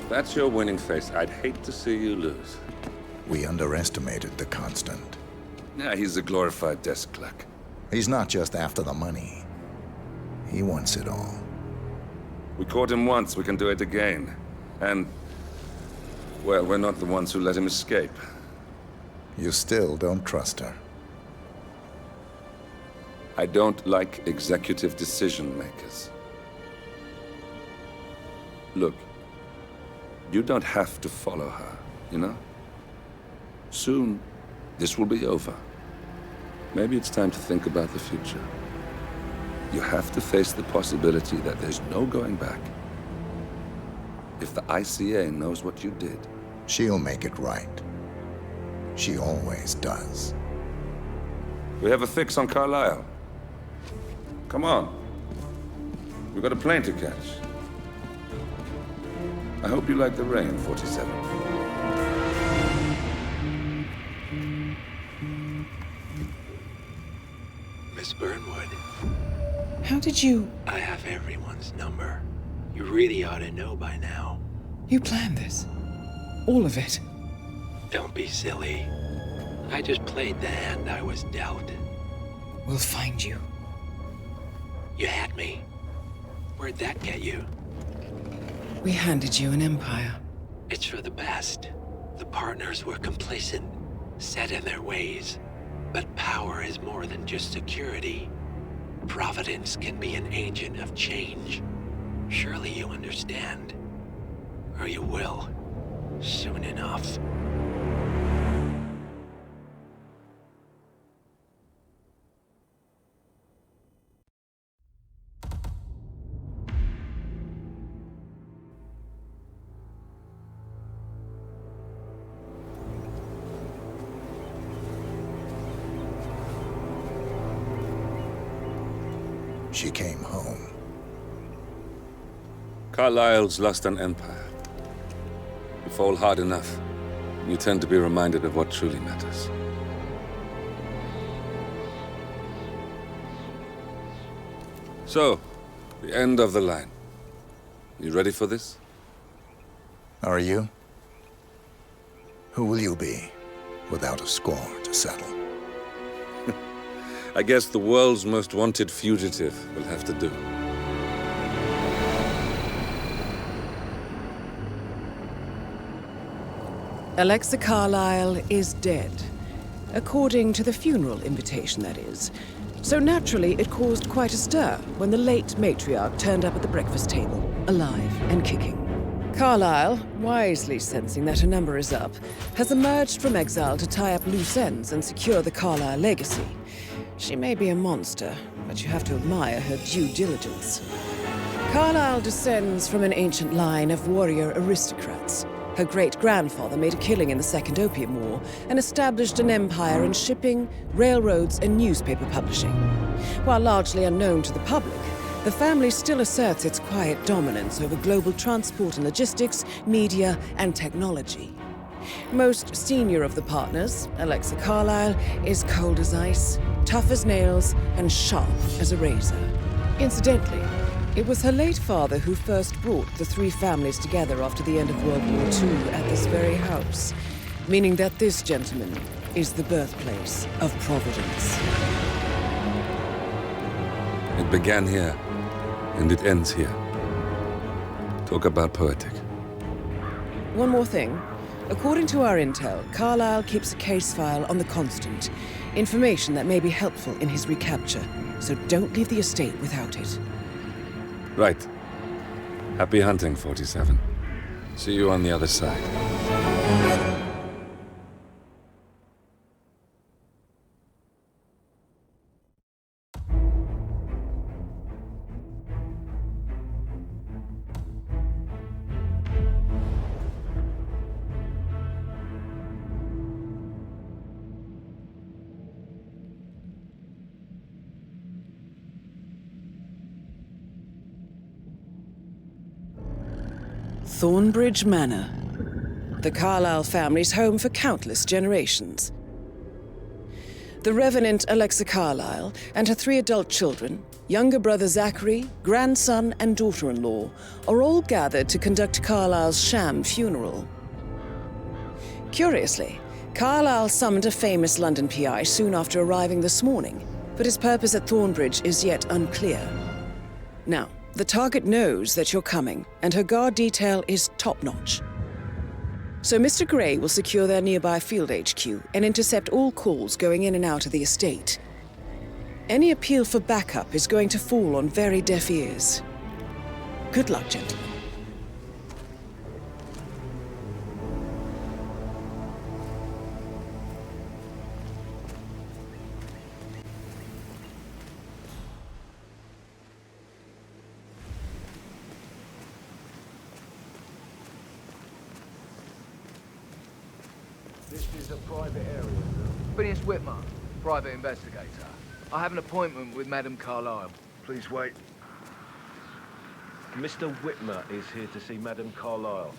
If that's your winning face, I'd hate to see you lose. We underestimated the Constant. Yeah, he's a glorified desk clerk. He's not just after the money. He wants it all. We caught him once, we can do it again. And, well, we're not the ones who let him escape. You still don't trust her. I don't like executive decision makers. Look, you don't have to follow her, you know? Soon, this will be over. Maybe it's time to think about the future. You have to face the possibility that there's no going back. If the ICA knows what you did... She'll make it right. She always does. We have a fix on Carlisle. Come on. We've got a plane to catch. I hope you like the rain, 47. Miss Burnwood. How did you... I have everyone's number. You really ought to know by now. You planned this? All of it? Don't be silly. I just played the hand I was dealt. We'll find you. You had me. Where'd that get you? We handed you an empire. It's for the best. The partners were complacent, set in their ways. But power is more than just security. Providence can be an agent of change. Surely you understand. Or you will. Soon enough. She came home. Carlisle's lost an empire. You fall hard enough, you tend to be reminded of what truly matters. So, the end of the line. You ready for this? Are you? Who will you be, without a score to settle? I guess the world's most wanted fugitive will have to do. Alexa Carlisle is dead. According to the funeral invitation, that is. So naturally, it caused quite a stir when the late matriarch turned up at the breakfast table, alive and kicking. Carlisle, wisely sensing that her number is up, has emerged from exile to tie up loose ends and secure the Carlisle legacy. She may be a monster, but you have to admire her due diligence. Carlisle descends from an ancient line of warrior aristocrats. Her great-grandfather made a killing in the Second Opium War and established an empire in shipping, railroads, and newspaper publishing. While largely unknown to the public, the family still asserts its quiet dominance over global transport and logistics, media, and technology. Most senior of the partners, Alexa Carlisle, is cold as ice, tough as nails, and sharp as a razor. Incidentally, it was her late father who first brought the three families together after the end of World War II at this very house, meaning that this gentleman is the birthplace of Providence. It began here, and it ends here. Talk about poetic. One more thing. According to our intel, Carlisle keeps a case file on the Constant. Information that may be helpful in his recapture, so don't leave the estate without it. Right. Happy hunting, 47. See you on the other side. Thornbridge Manor. The Carlisle family's home for countless generations. The Revenant Alexa Carlyle and her 3 adult children, younger brother Zachary, grandson, and daughter-in-law, are all gathered to conduct Carlyle's sham funeral. Curiously, Carlyle summoned a famous London PI soon after arriving this morning, but his purpose at Thornbridge is yet unclear. Now, the target knows that you're coming, and her guard detail is top-notch. So Mr. Gray will secure their nearby field HQ and intercept all calls going in and out of the estate. Any appeal for backup is going to fall on very deaf ears. Good luck, gentlemen. This is a private area, sir. Phineas Whitmer, private investigator. I have an appointment with Madame Carlyle. Please wait. Mr. Whitmer is here to see Madame Carlyle.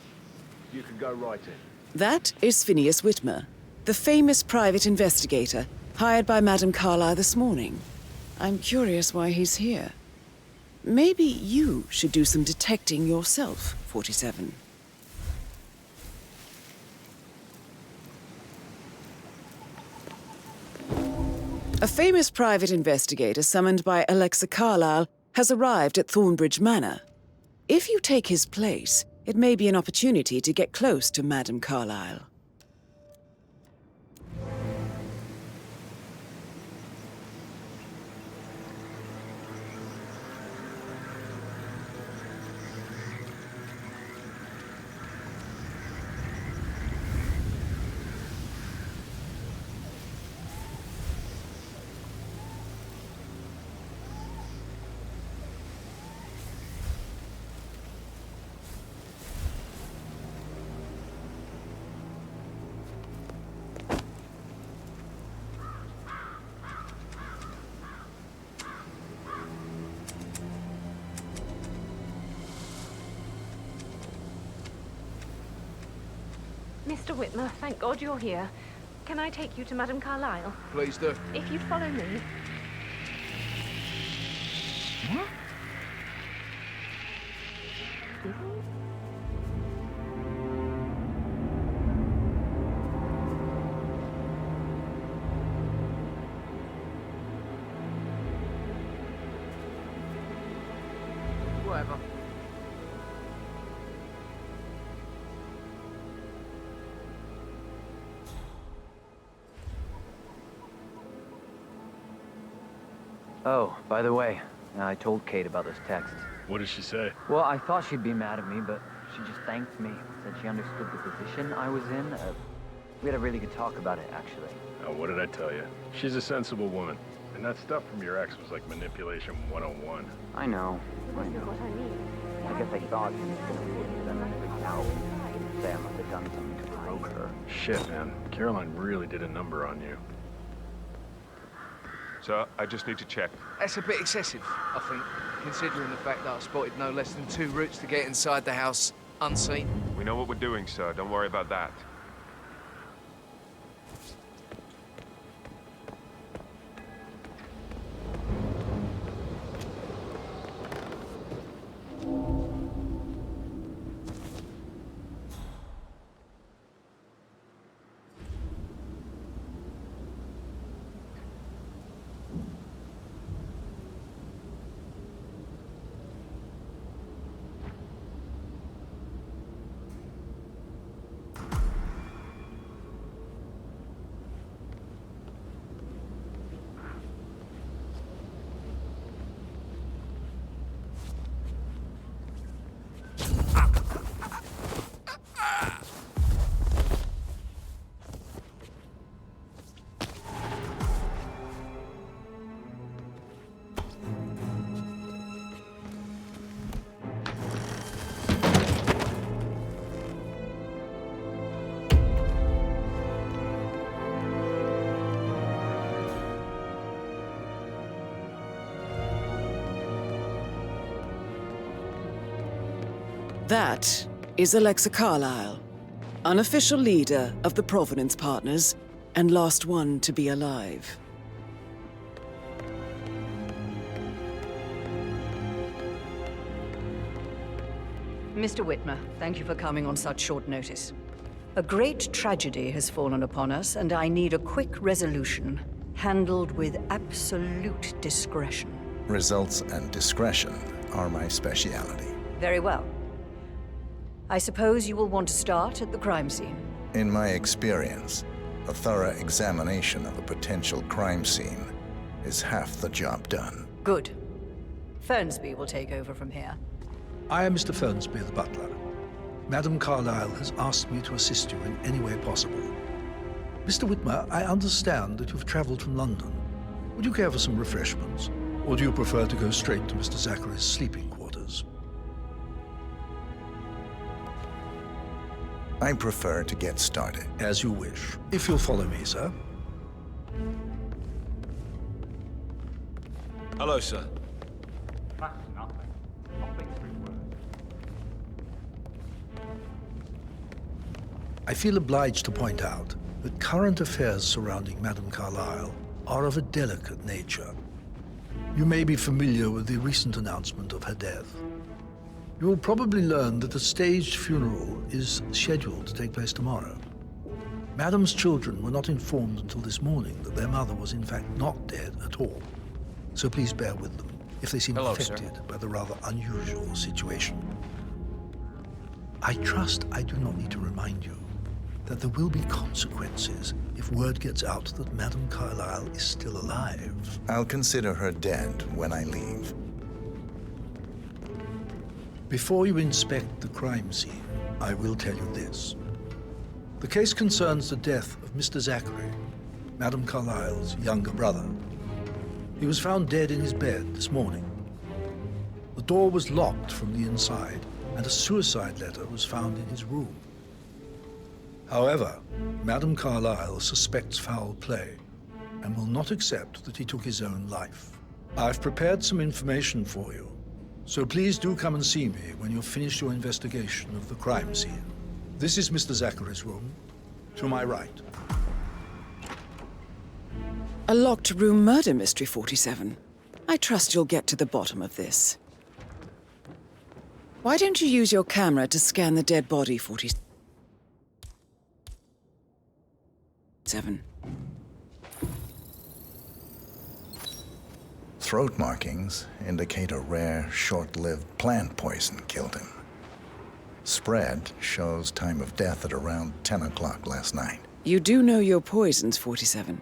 You can go right in. That is Phineas Whitmer, the famous private investigator hired by Madame Carlyle this morning. I'm curious why he's here. Maybe you should do some detecting yourself, 47. A famous private investigator summoned by Alexa Carlyle has arrived at Thornbridge Manor. If you take his place, it may be an opportunity to get close to Madame Carlyle. Mr. Whitmer, thank God you're here. Can I take you to Madame Carlyle? Please do. If you follow me. Whatever. Oh, by the way, I told Kate about this text. What did she say? Well, I thought she'd be mad at me, but she just thanked me. Said she understood the position I was in. We had a really good talk about it, actually. Oh, what did I tell you? She's a sensible woman. And that stuff from your ex was like manipulation 101. I know. This is what I mean. I guess I thought she was gonna leave me, then I freaked out. Say I must have done something to provoke her. Shit, man. Caroline really did a number on you. Sir, I just need to check. That's a bit excessive, I think, considering the fact that I spotted no less than 2 routes to get inside the house unseen. We know what we're doing, sir. Don't worry about that. That is Alexa Carlyle, unofficial leader of the Provenance Partners and last one to be alive. Mr. Whitmer, thank you for coming on such short notice. A great tragedy has fallen upon us, and I need a quick resolution, handled with absolute discretion. Results and discretion are my speciality. Very well. I suppose you will want to start at the crime scene. In my experience, a thorough examination of a potential crime scene is half the job done. Good. Fernsby will take over from here. I am Mr. Fernsby, the butler. Madam Carlyle has asked me to assist you in any way possible. Mr. Whitmer, I understand that you've traveled from London. Would you care for some refreshments? Or do you prefer to go straight to Mr. Zachary's sleeping quarters? I prefer to get started. As you wish. If you'll follow me, sir. Hello, sir. That's nothing. I'll think through words. I feel obliged to point out that current affairs surrounding Madame Carlyle are of a delicate nature. You may be familiar with the recent announcement of her death. You will probably learn that a staged funeral is scheduled to take place tomorrow. Madame's children were not informed until this morning that their mother was in fact not dead at all. So please bear with them if they seem affected by the rather unusual situation. I trust I do not need to remind you that there will be consequences if word gets out that Madame Carlyle is still alive. I'll consider her dead when I leave. Before you inspect the crime scene, I will tell you this. The case concerns the death of Mr. Zachary, Madame Carlyle's younger brother. He was found dead in his bed this morning. The door was locked from the inside, and a suicide letter was found in his room. However, Madame Carlyle suspects foul play and will not accept that he took his own life. I've prepared some information for you, so please do come and see me when you've finished your investigation of the crime scene. This is Mr. Zachary's room, to my right. A locked room murder mystery, 47. I trust you'll get to the bottom of this. Why don't you use your camera to scan the dead body, 47? Throat markings indicate a rare, short-lived plant poison killed him. Spread shows time of death at around 10 o'clock last night. You do know your poisons, 47.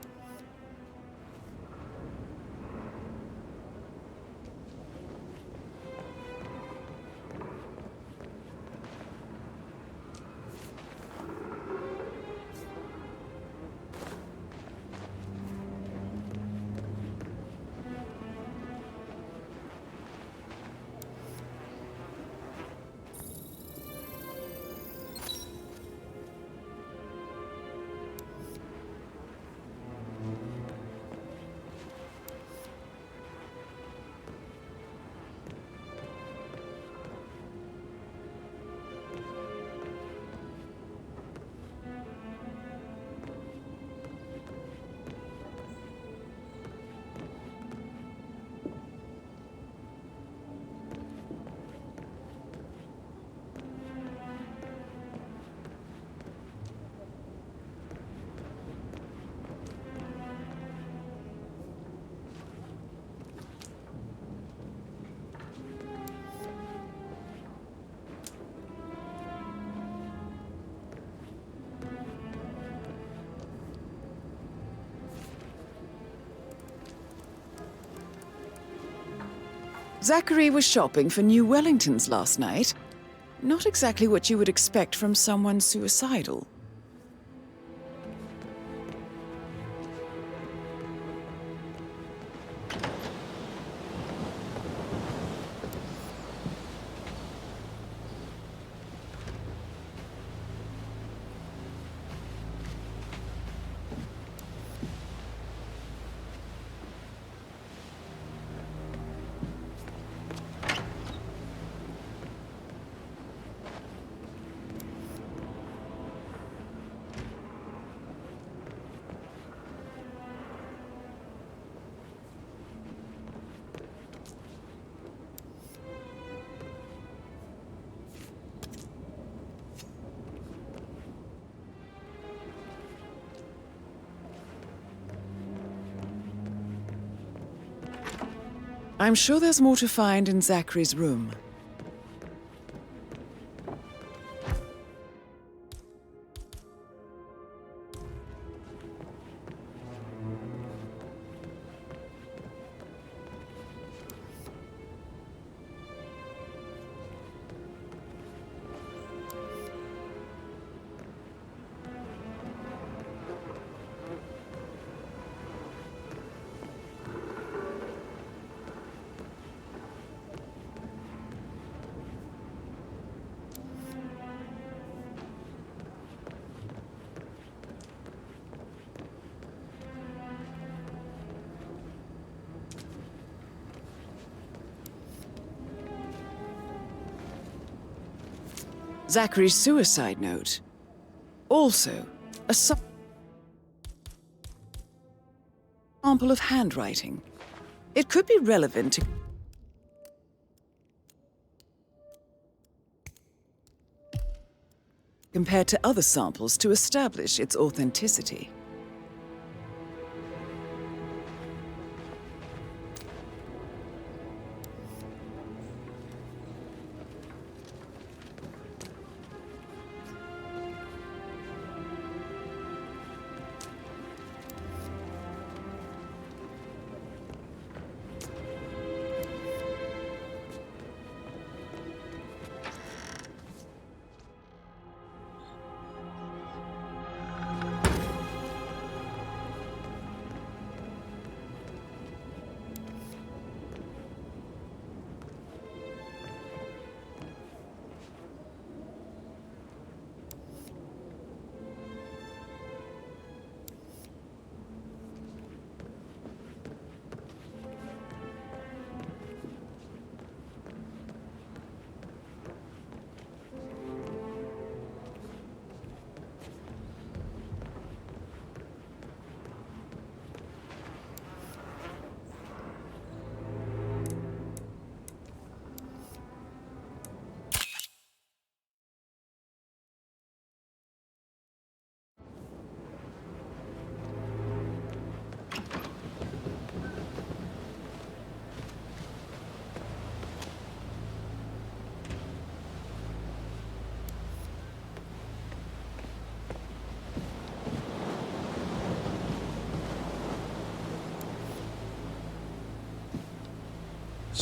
Zachary was shopping for new Wellingtons last night. Not exactly what you would expect from someone suicidal. I'm sure there's more to find in Zachary's room. Zachary's suicide note. Also, a sample of handwriting. It could be relevant to... compared to other samples to establish its authenticity.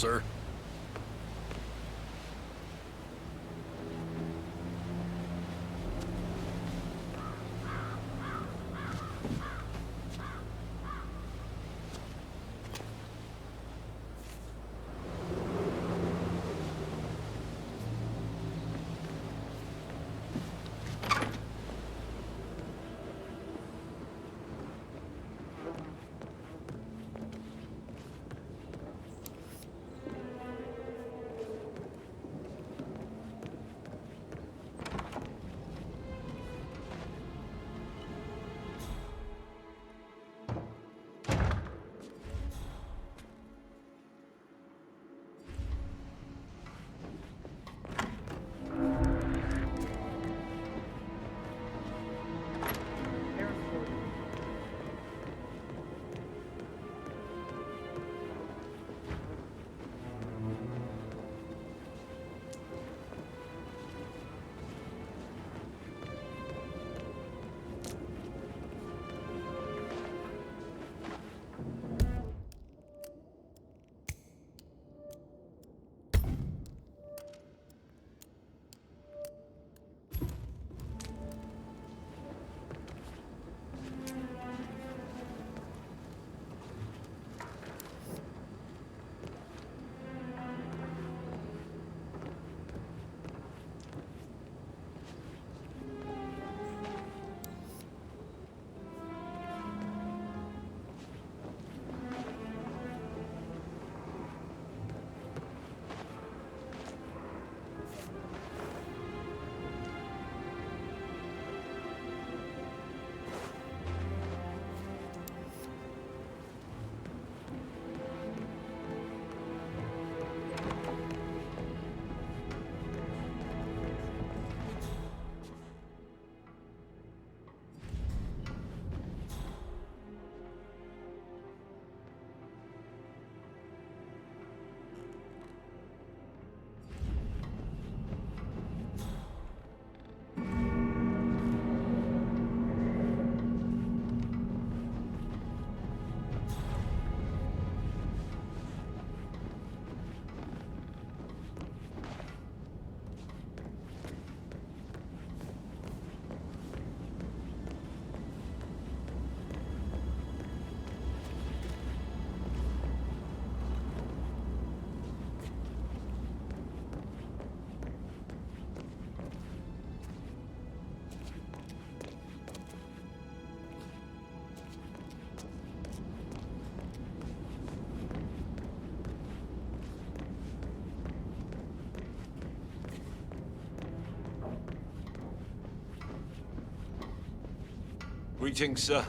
Sir? Greetings, sir.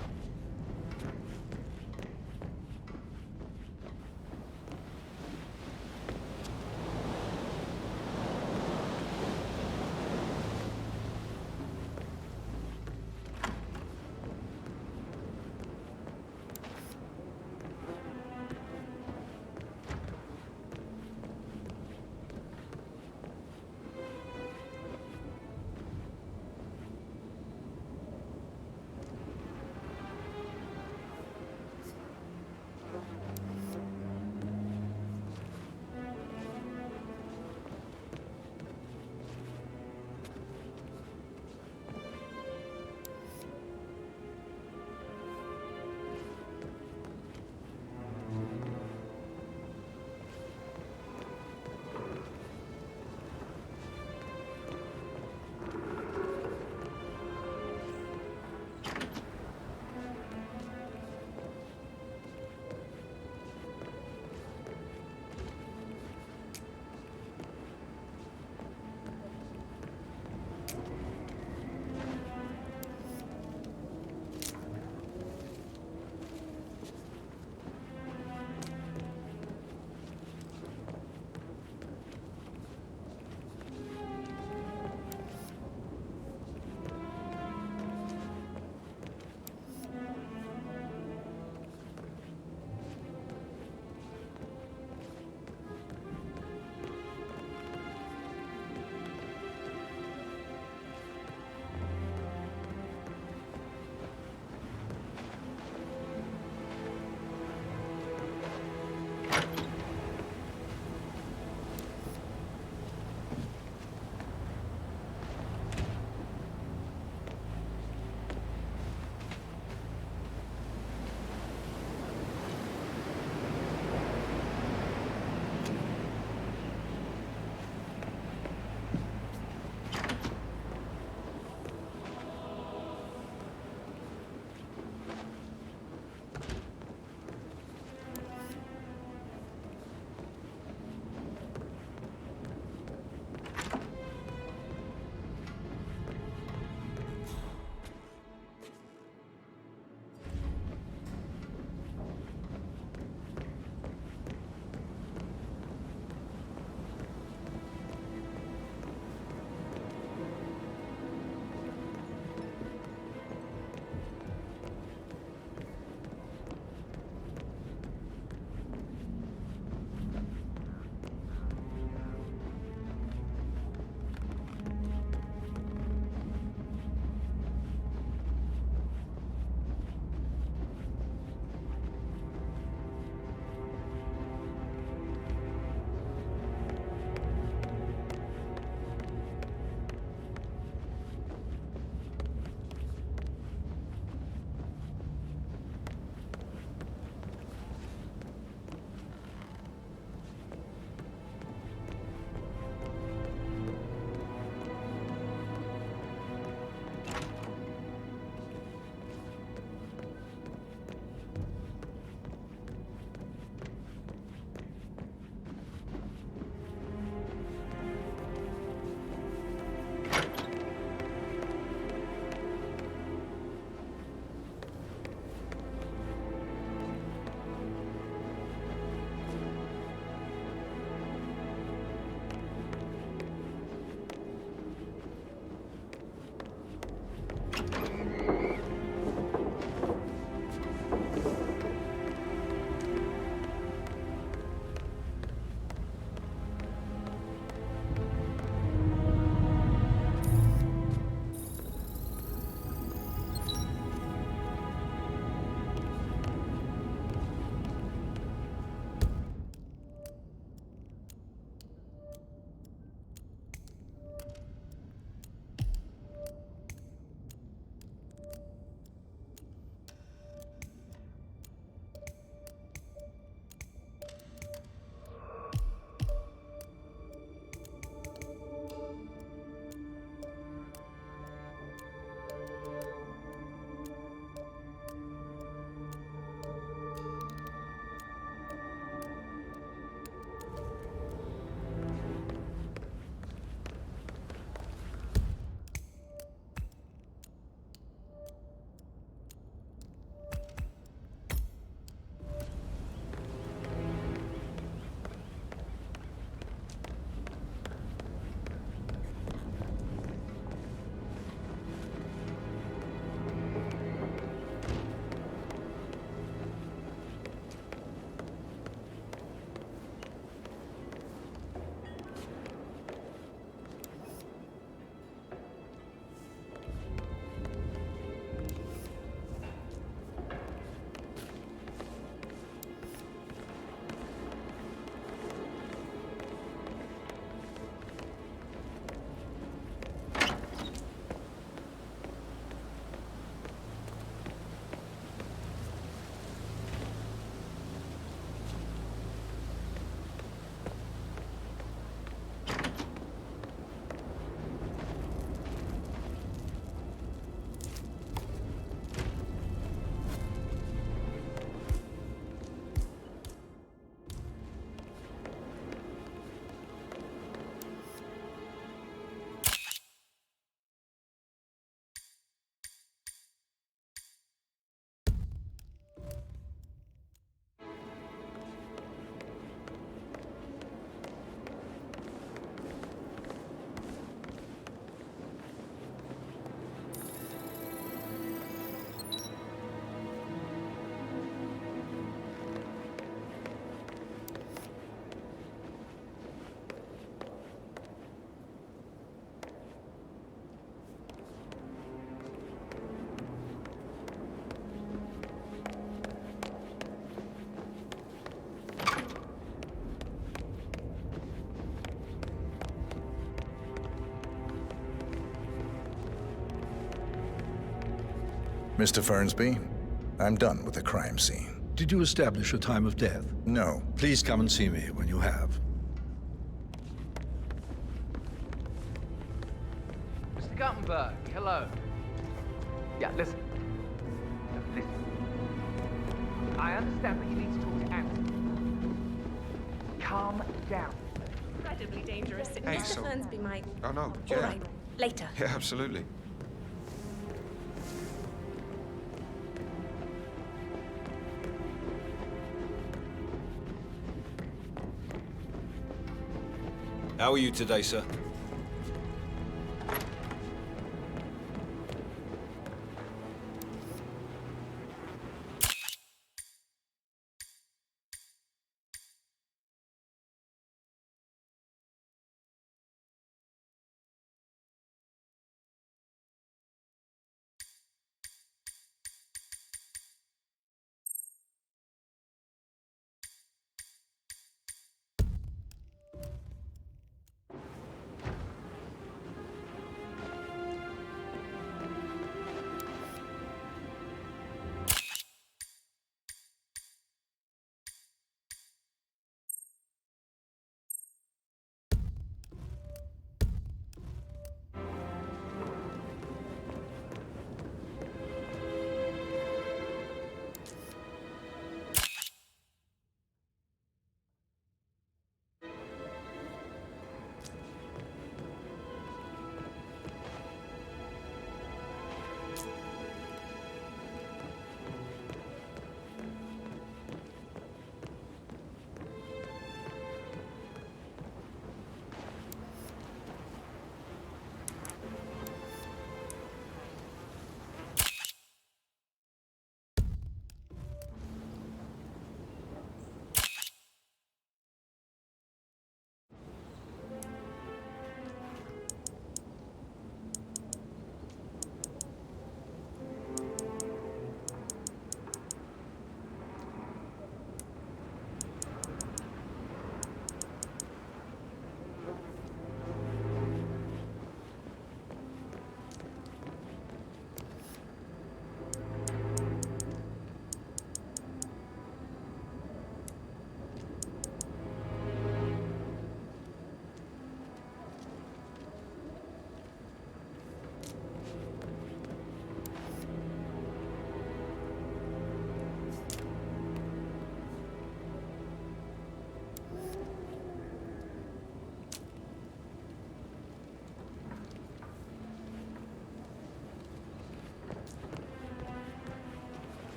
Mr. Fernsby, I'm done with the crime scene. Did you establish a time of death? No. Please come and see me when you have. Mr. Guttenberg, hello. Yeah, listen. No, listen. I understand that you need to talk to Anne. Calm down. Incredibly dangerous. Hey, Mr. so- Fernsby might. Oh, no, All yeah. right, later. Yeah, absolutely. How are you today, sir?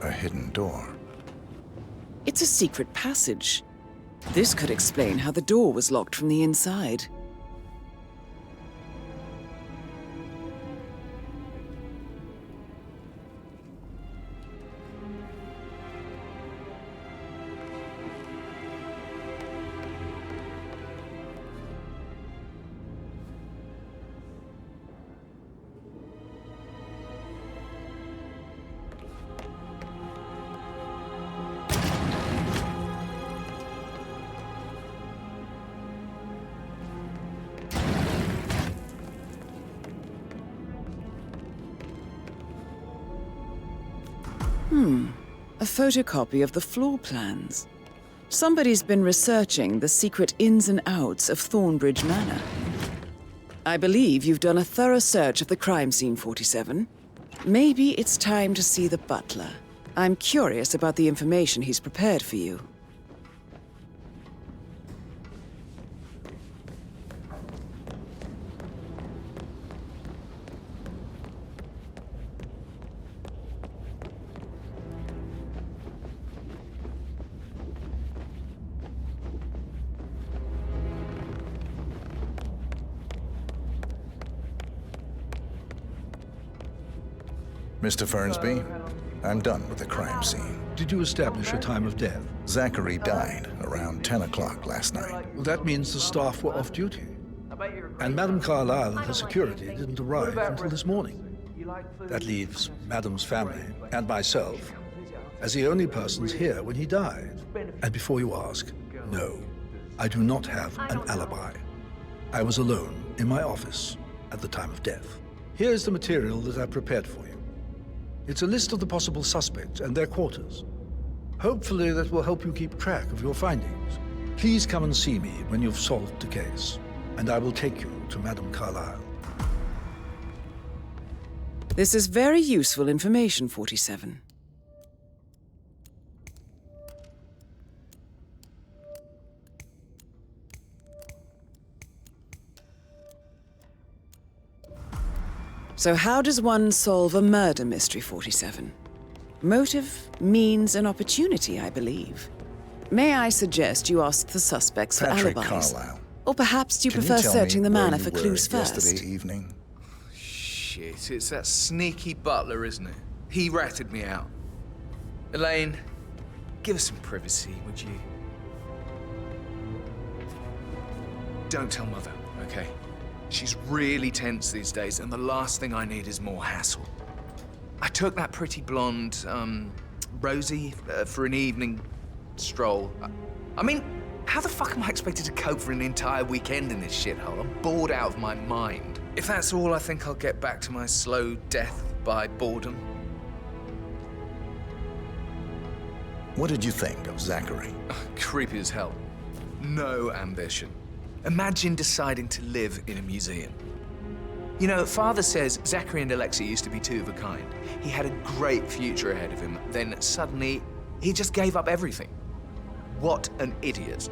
A hidden door. It's a secret passage. This could explain how the door was locked from the inside. A photocopy of the floor plans. Somebody's been researching the secret ins and outs of Thornbridge Manor. I believe you've done a thorough search of the crime scene, 47. Maybe it's time to see the butler. I'm curious about the information he's prepared for you. Mr. Fernsby, I'm done with the crime scene. Did you establish a time of death? Zachary died around 10 o'clock last night. Well, that means the staff were off duty. And Madame Carlyle and her security didn't arrive until this morning. That leaves Madame's family and myself as the only persons here when he died. And before you ask, no, I do not have an alibi. I was alone in my office at the time of death. Here's the material that I prepared for you. It's a list of the possible suspects and their quarters. Hopefully that will help you keep track of your findings. Please come and see me when you've solved the case, and I will take you to Madame Carlyle. This is very useful information, 47. So how does one solve a murder mystery, 47? Motive, means, and opportunity, I believe. May I suggest you ask the suspects for Patrick alibis? Carlyle. Or perhaps you Can prefer you tell searching me the where manor you for were clues first? yesterday evening? Shit, it's that sneaky butler, isn't it? He ratted me out. Elaine, give us some privacy, would you? Don't tell Mother, okay? She's really tense these days, and the last thing I need is more hassle. I took that pretty blonde, Rosie, for an evening stroll. I mean, how the fuck am I expected to cope for an entire weekend in this shithole? I'm bored out of my mind. If that's all, I think I'll get back to my slow death by boredom. What did you think of Zachary? Creepy as hell. No ambition. Imagine deciding to live in a museum. You know, Father says Zachary and Alexei used to be two of a kind. He had a great future ahead of him. Then suddenly, he just gave up everything. What an idiot.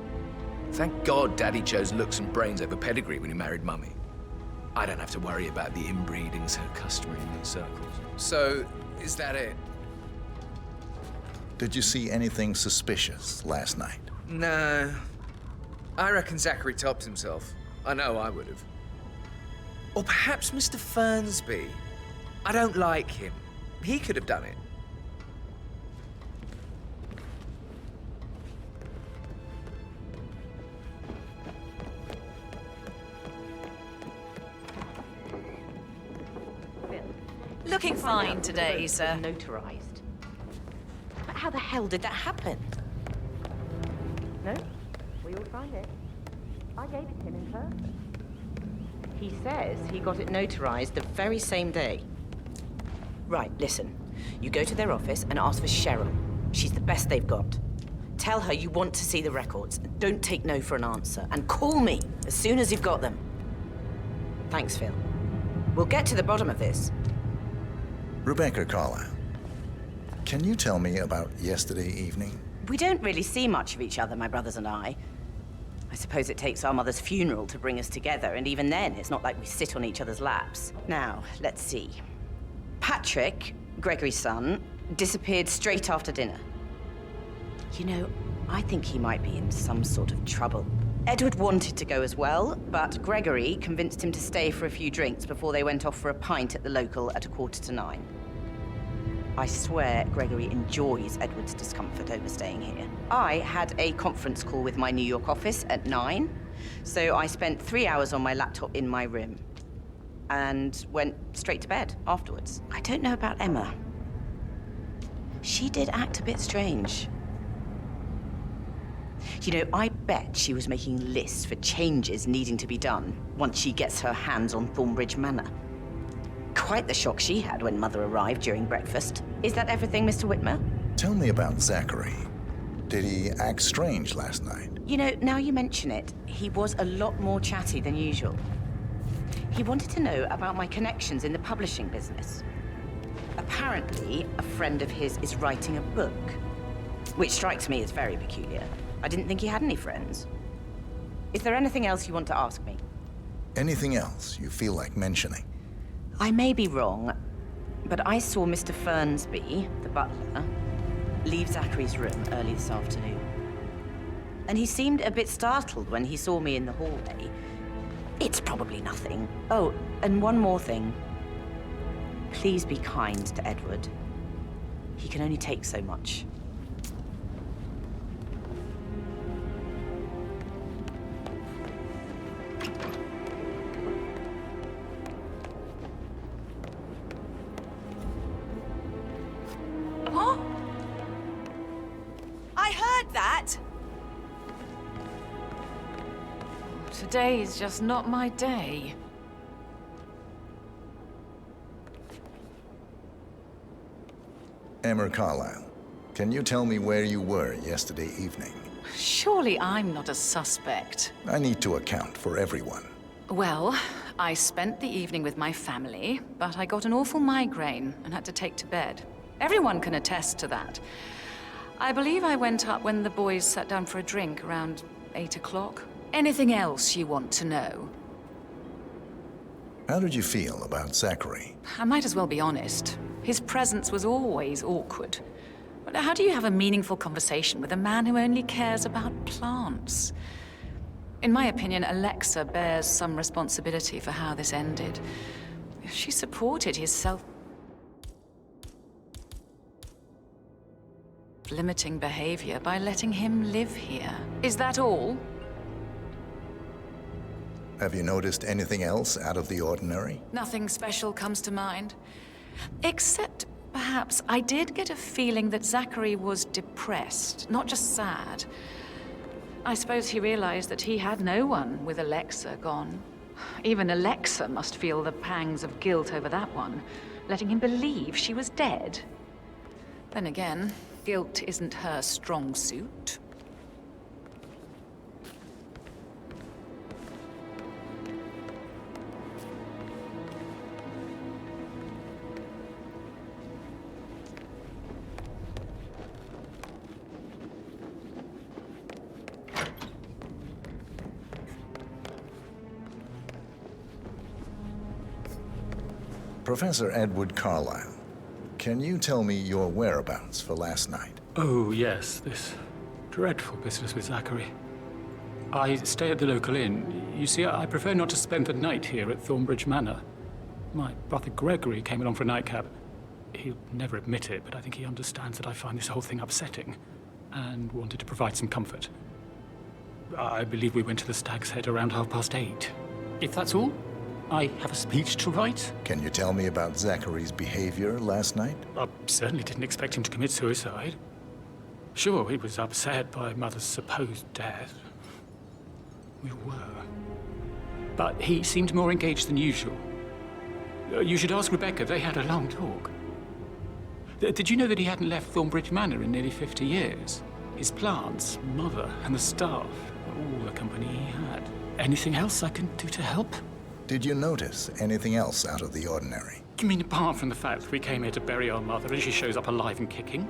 Thank God Daddy chose looks and brains over pedigree when he married Mummy. I don't have to worry about the inbreeding so customary in these circles. So, is that it? Did you see anything suspicious last night? No. I reckon Zachary topped himself. I know I would have. Or perhaps Mr. Fernsby. I don't like him. He could have done it. Looking fine today, sir. Notarized. But how the hell did that happen? No, we will find it. I gave it to him in person. He says he got it notarized the very same day. Right, listen. You go to their office and ask for Cheryl. She's the best they've got. Tell her you want to see the records. Don't take no for an answer. And call me as soon as you've got them. Thanks, Phil. We'll get to the bottom of this. Rebecca Carlyle, can you tell me about yesterday evening? We don't really see much of each other, my brothers and I. I suppose it takes our mother's funeral to bring us together, and even then, it's not like we sit on each other's laps. Now, let's see. Patrick, Gregory's son, disappeared straight after dinner. You know, I think he might be in some sort of trouble. Edward wanted to go as well, but Gregory convinced him to stay for a few drinks before they went off for a pint at the local at 9:15. I swear Gregory enjoys Edward's discomfort over staying here. I had a conference call with my New York office at 9, so I spent 3 hours on my laptop in my room and went straight to bed afterwards. I don't know about Emma. She did act a bit strange. You know, I bet she was making lists for changes needing to be done once she gets her hands on Thornbridge Manor. quite the shock she had when Mother arrived during breakfast. Is that everything, Mr. Whitmer? Tell me about Zachary. Did he act strange last night? You know, now you mention it, he was a lot more chatty than usual. He wanted to know about my connections in the publishing business. Apparently, a friend of his is writing a book, which strikes me as very peculiar. I didn't think he had any friends. Is there anything else you want to ask me? Anything else you feel like mentioning? I may be wrong, but I saw Mr. Fernsby, the butler, leave Zachary's room early this afternoon. And he seemed a bit startled when he saw me in the hallway. It's probably nothing. Oh, and one more thing. Please be kind to Edward. He can only take so much. What? I heard that! Today is just not my day. Emma Carlyle, can you tell me where you were yesterday evening? Surely I'm not a suspect. I need to account for everyone. Well, I spent the evening with my family, but I got an awful migraine and had to take to bed. Everyone can attest to that. I believe I went up when the boys sat down for a drink around 8 o'clock. Anything else you want to know? How did you feel about Zachary? I might as well be honest. His presence was always awkward. But how do you have a meaningful conversation with a man who only cares about plants? In my opinion, Alexa bears some responsibility for how this ended. She supported his self-limiting behavior by letting him live here. Is that all? Have you noticed anything else out of the ordinary? Nothing special comes to mind. Except, perhaps, I did get a feeling that Zachary was depressed, not just sad. I suppose he realized that he had no one with Alexa gone. Even Alexa must feel the pangs of guilt over that one, letting him believe she was dead. Then again, guilt isn't her strong suit. Professor Edward Carlyle, can you tell me your whereabouts for last night? Oh, yes, this dreadful business with Zachary. I stay at the local inn. You see, I prefer not to spend the night here at Thornbridge Manor. My brother Gregory came along for a nightcap. He'll never admit it, but I think he understands that I find this whole thing upsetting and wanted to provide some comfort. I believe we went to the Stag's Head around 8:30. If that's all, I have a speech to write. Can you tell me about Zachary's behavior last night? I certainly didn't expect him to commit suicide. Sure, he was upset by Mother's supposed death. We were. But he seemed more engaged than usual. You should ask Rebecca. They had a long talk. Did you know that he hadn't left Thornbridge Manor in nearly 50 years? His plants, Mother, and the staff, all the company he had. Anything else I can do to help? Did you notice anything else out of the ordinary? You mean apart from the fact that we came here to bury our mother and she shows up alive and kicking?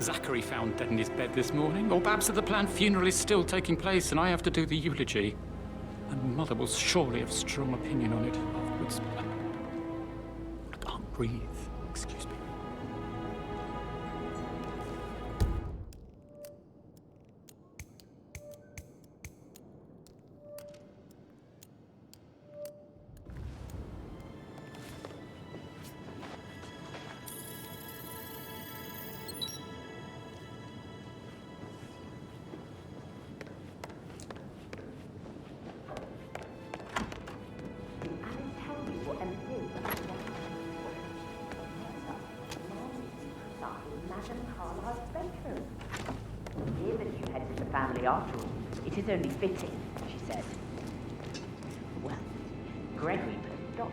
Zachary found dead in his bed this morning? Or perhaps that the planned funeral is still taking place and I have to do the eulogy? And Mother will surely have a strong opinion on it afterwards. I can't breathe. Excuse me. After all, it is only fitting, she said. Well, Gregory put a stop,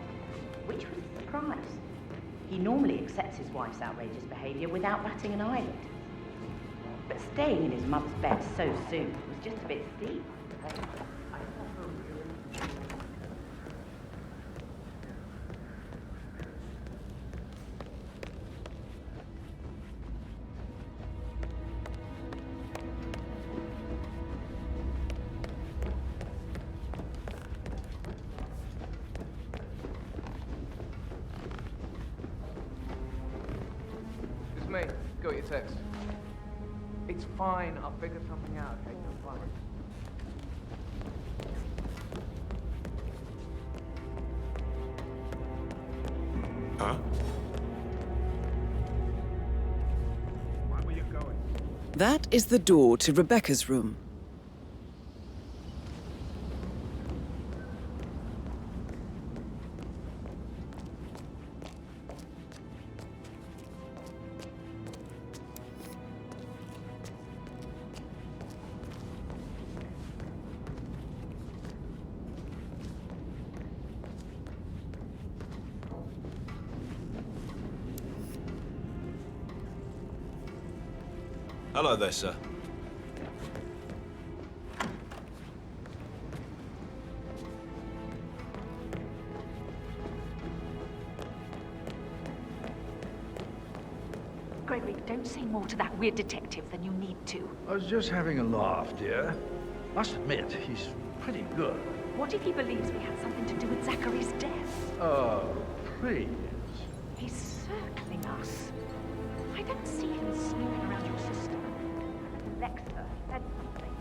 which was a surprise. He normally accepts his wife's outrageous behavior without batting an eyelid. But staying in his mother's bed so soon was just a bit steep. It's me. Got your text. It's fine. I'll figure something out, okay? Don't worry. Huh? Right where you're going. That is the door to Rebecca's room. Hello there, sir. Gregory, don't say more to that weird detective than you need to. I was just having a laugh, dear. Must admit, he's pretty good. What if he believes we had something to do with Zachary's death? Oh, please. He's circling us. I don't see him snooping around your sister. Alexa said something.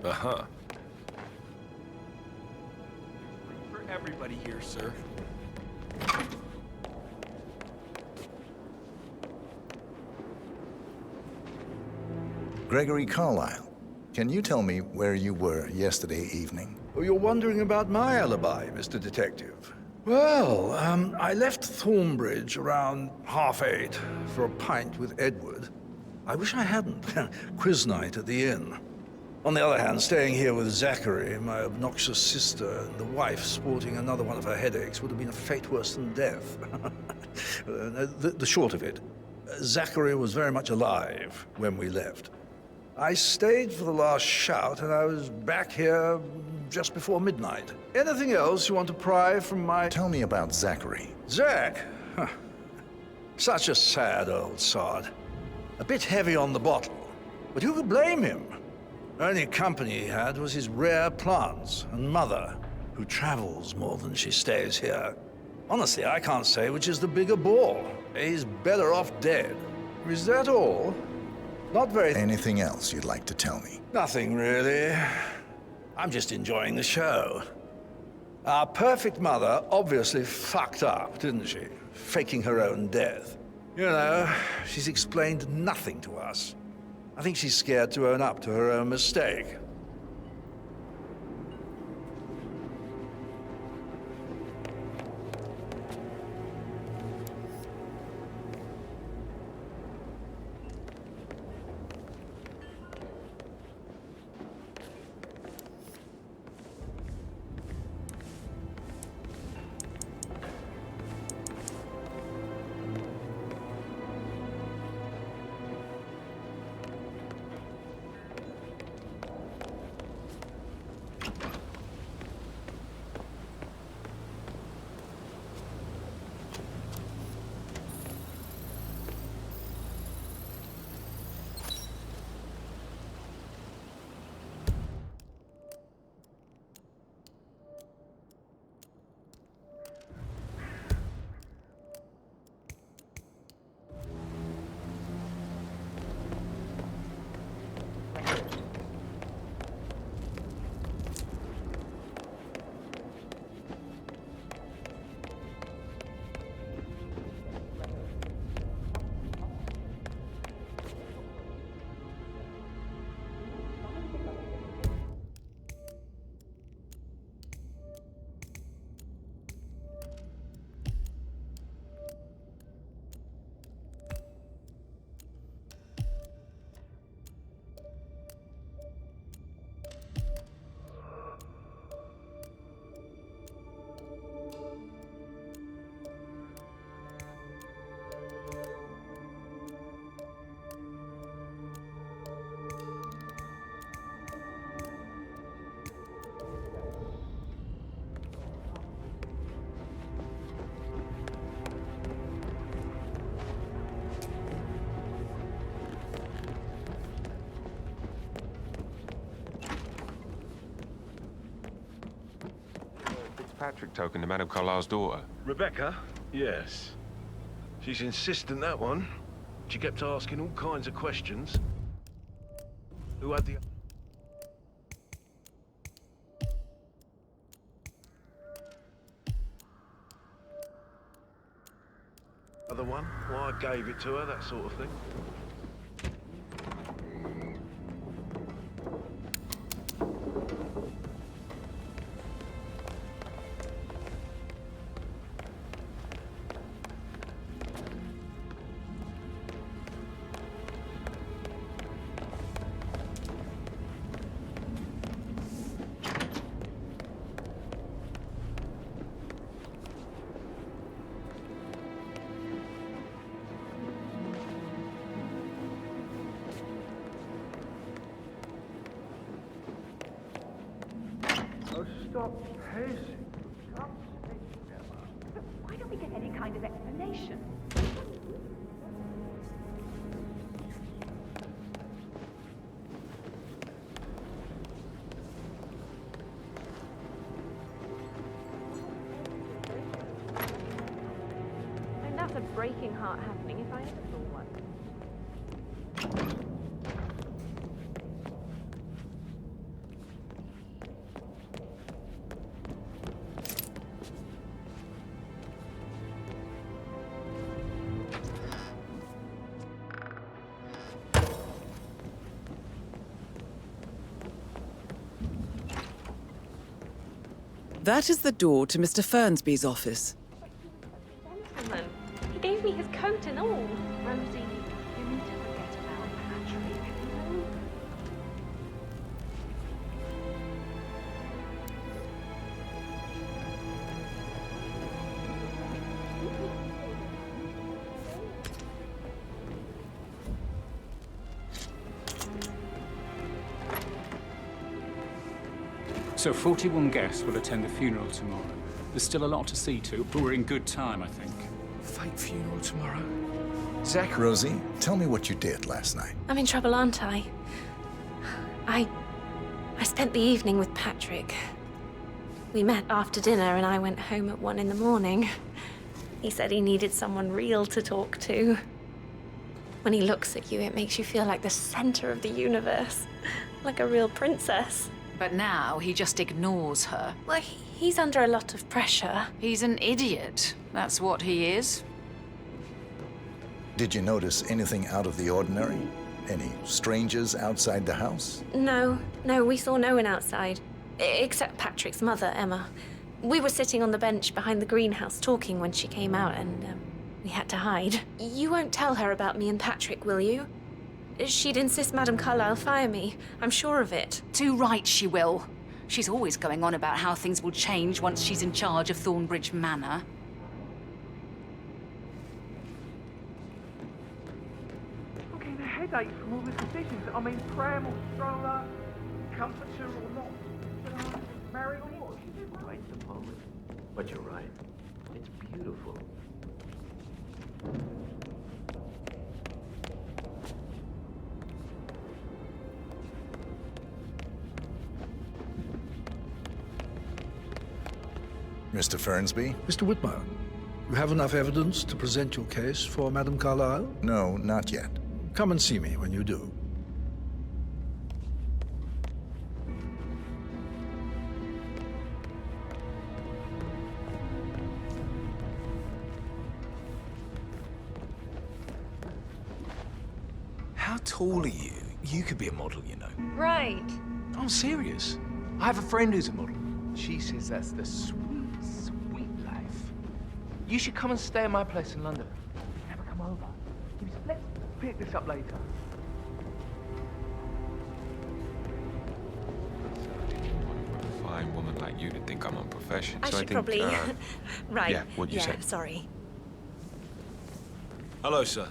Uh-huh. For everybody here, sir. Gregory Carlyle, can you tell me where you were yesterday evening? Oh, you're wondering about my alibi, Mr. Detective. Well, I left Thornbridge around 8:30 for a pint with Edward. I wish I hadn't. Quiz night at the inn. On the other hand, staying here with Zachary, my obnoxious sister, and the wife sporting another one of her headaches would have been a fate worse than death. The short of it, Zachary was very much alive when we left. I stayed for the last shout, and I was back here just before midnight. Anything else you want to pry from my... Tell me about Zachary. Zach? Huh. Such a sad old sod. A bit heavy on the bottle, but who could blame him? Only company he had was his rare plants and mother, who travels more than she stays here. Honestly, I can't say which is the bigger bore. He's better off dead. Is that all? Not very... Anything else you'd like to tell me? Nothing, really. I'm just enjoying the show. Our perfect mother obviously fucked up, didn't she? Faking her own death. You know, she's explained nothing to us. I think she's scared to own up to her own mistake. Patrick token to Madame Carlyle's daughter? Rebecca? Yes. She's insistent, that one. She kept asking all kinds of questions. Who had the... other one? Why I gave it to her, that sort of thing. Stop pacing. Why don't we get any kind of explanation? And that's a breaking heart happening if I ever saw one. That is the door to Mr. Fernsby's office. Gentleman, he gave me his coat and all. Rosie, you need to forget about Patrick. So 41 guests will attend the funeral tomorrow. There's still a lot to see to, but we're in good time, I think. Fake funeral tomorrow. Rosie, tell me what you did last night. I'm in trouble, aren't I? I spent the evening with Patrick. We met after dinner and I went home at 1 in the morning. He said he needed someone real to talk to. When he looks at you, it makes you feel like the center of the universe. Like a real princess. But now he just ignores her. Well, he's under a lot of pressure. He's an idiot. That's what he is. Did you notice anything out of the ordinary? Any strangers outside the house? No, we saw no one outside. Except Patrick's mother, Emma. We were sitting on the bench behind the greenhouse talking when she came out and we had to hide. You won't tell her about me and Patrick, will you? She'd insist Madame Carlyle fire me. I'm sure of it. Too right she will. She's always going on about how things will change once she's in charge of Thornbridge Manor. Fucking headache from all the decisions. I mean, pram or stroller, comforter or not. Marry or what? Quite the moment. But you're right. It's beautiful. Mr. Fernsby? Mr. Whitmer, you have enough evidence to present your case for Madame Carlyle? No, not yet. Come and see me when you do. How tall are you? You could be a model, you know. Right. I'm serious. I have a friend who's a model. She says that's the sweet, sweet life. You should come and stay at my place in London. Never come over. Let's pick this up later. A fine woman like you to think I'm unprofessional. I so should I think, probably... right. Yeah, what'd you say? Sorry. Hello, sir.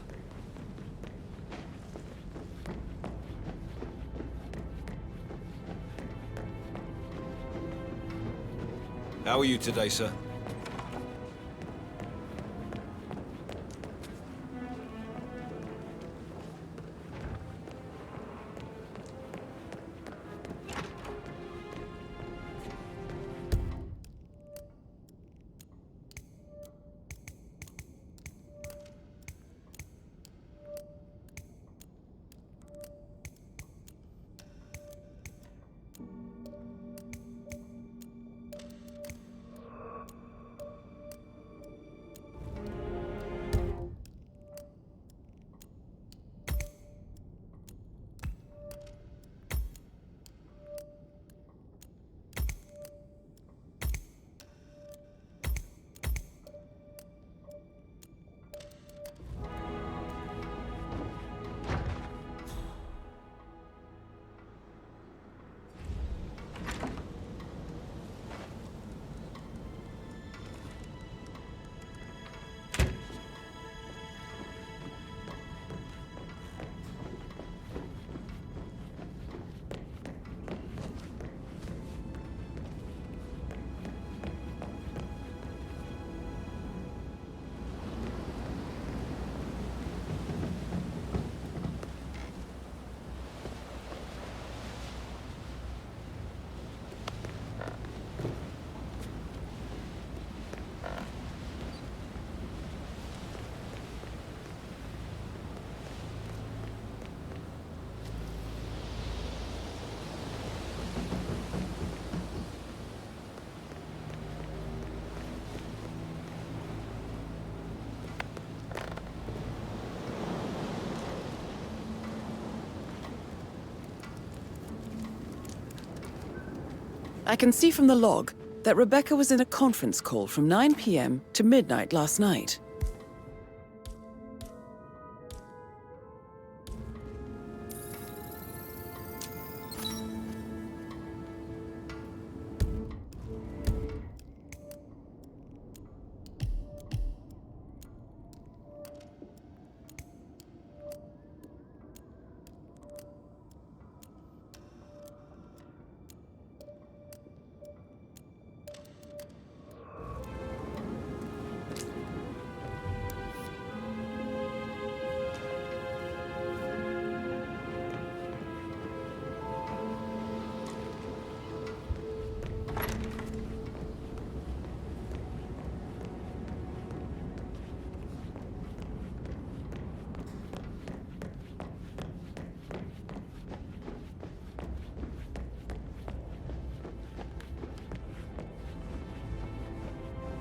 How are you today, sir? I can see from the log that Rebecca was in a conference call from 9 p.m. to midnight last night.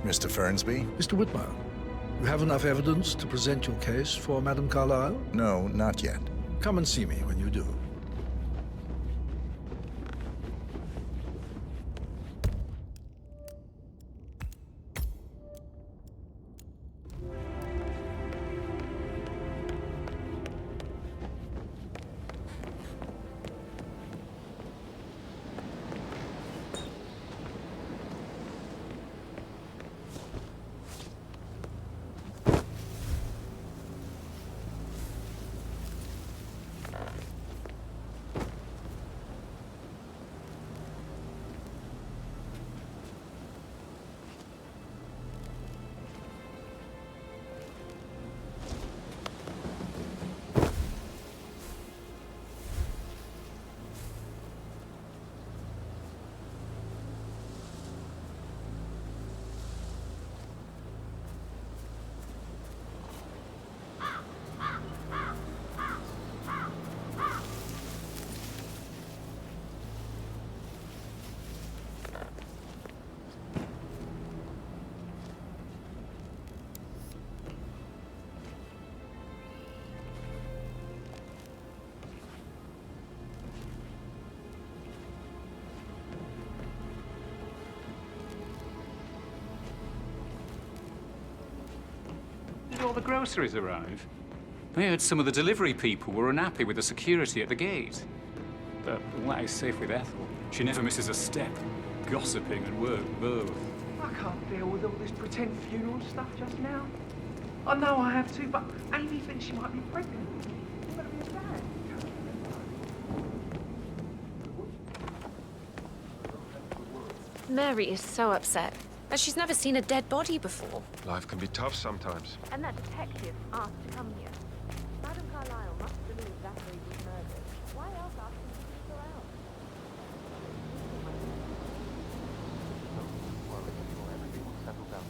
Mr. Fernsby? Mr. Whitmer, you have enough evidence to present your case for Madame Carlyle? No, not yet. Come and see me when you do. Did all the groceries arrive? I heard some of the delivery people were unhappy with the security at the gate. But all that is safe with Ethel. She never misses a step. Gossiping and work both. I can't deal with all this pretend funeral stuff just now. I know I have to, but Amy thinks she might be pregnant. You better be a dad. Mary is so upset, as she's never seen a dead body before. Life can be tough sometimes. And that detective asked to come here. Madame Carlyle must believe Zachary was murdered. Why else ask him to keep her out? Everything will settle down.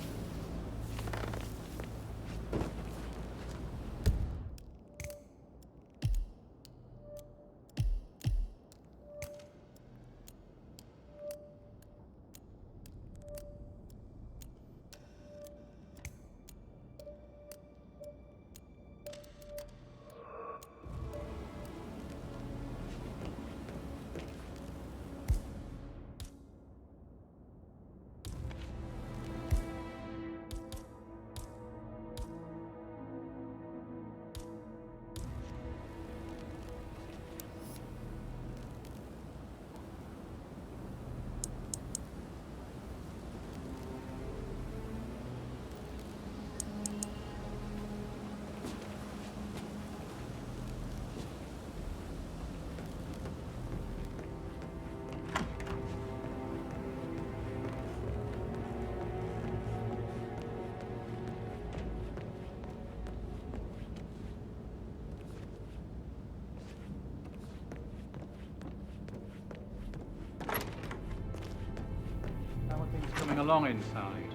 Coming along inside.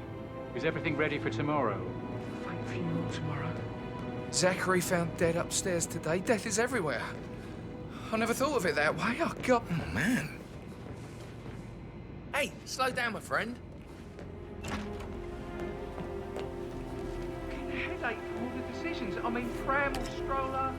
Is everything ready for tomorrow? Fake funeral tomorrow. Zachary found dead upstairs today. Death is everywhere. I never thought of it that way. Oh, God. Oh, man. Hey, slow down, my friend. Getting a headache from all the decisions. I mean, pram or stroller.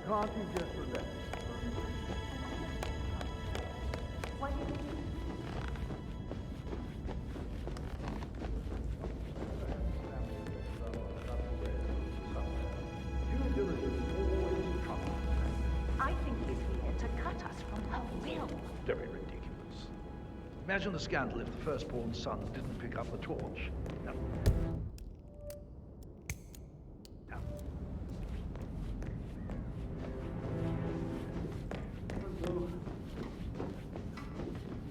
Can't you just relax? I think he's here to cut us from her will. Very ridiculous. Imagine the scandal if the firstborn son didn't pick up the torch. No.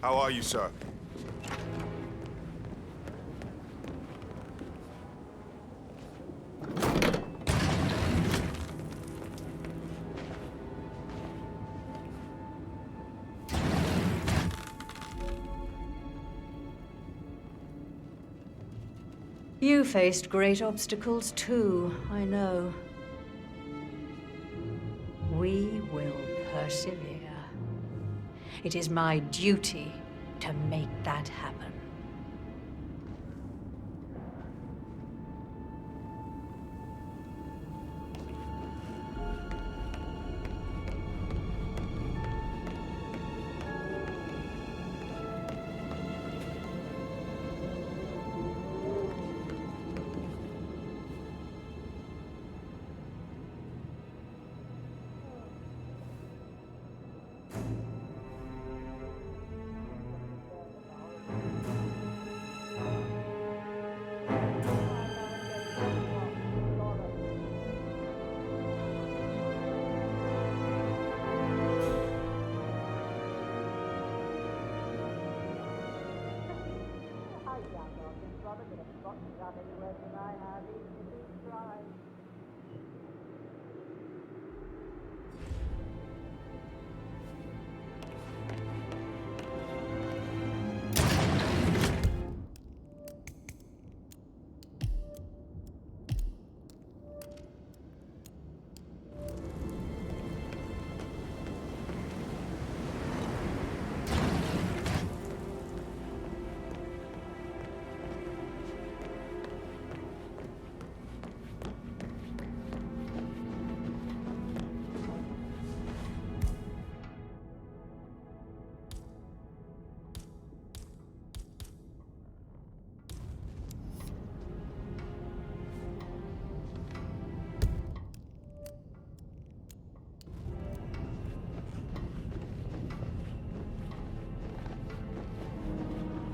How are you, sir? You faced great obstacles too, I know. We will persevere. It is my duty to make that happen.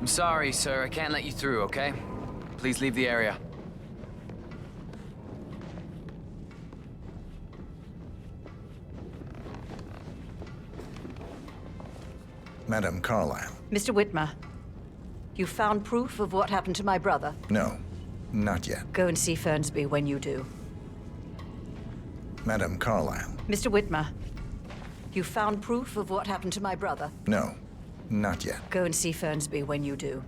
I'm sorry, sir. I can't let you through, okay? Please leave the area. Madam Carlyle. Mr. Whitmer, you found proof of what happened to my brother? No, not yet. Go and see Fernsby when you do. Madam Carlyle. Mr. Whitmer, you found proof of what happened to my brother? No, not yet. Go and see Fernsby when you do.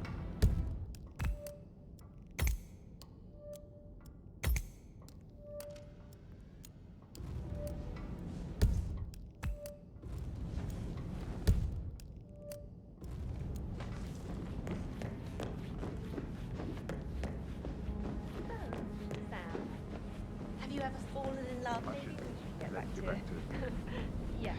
Have you ever fallen in love? Maybe we should get back to it. Yeah.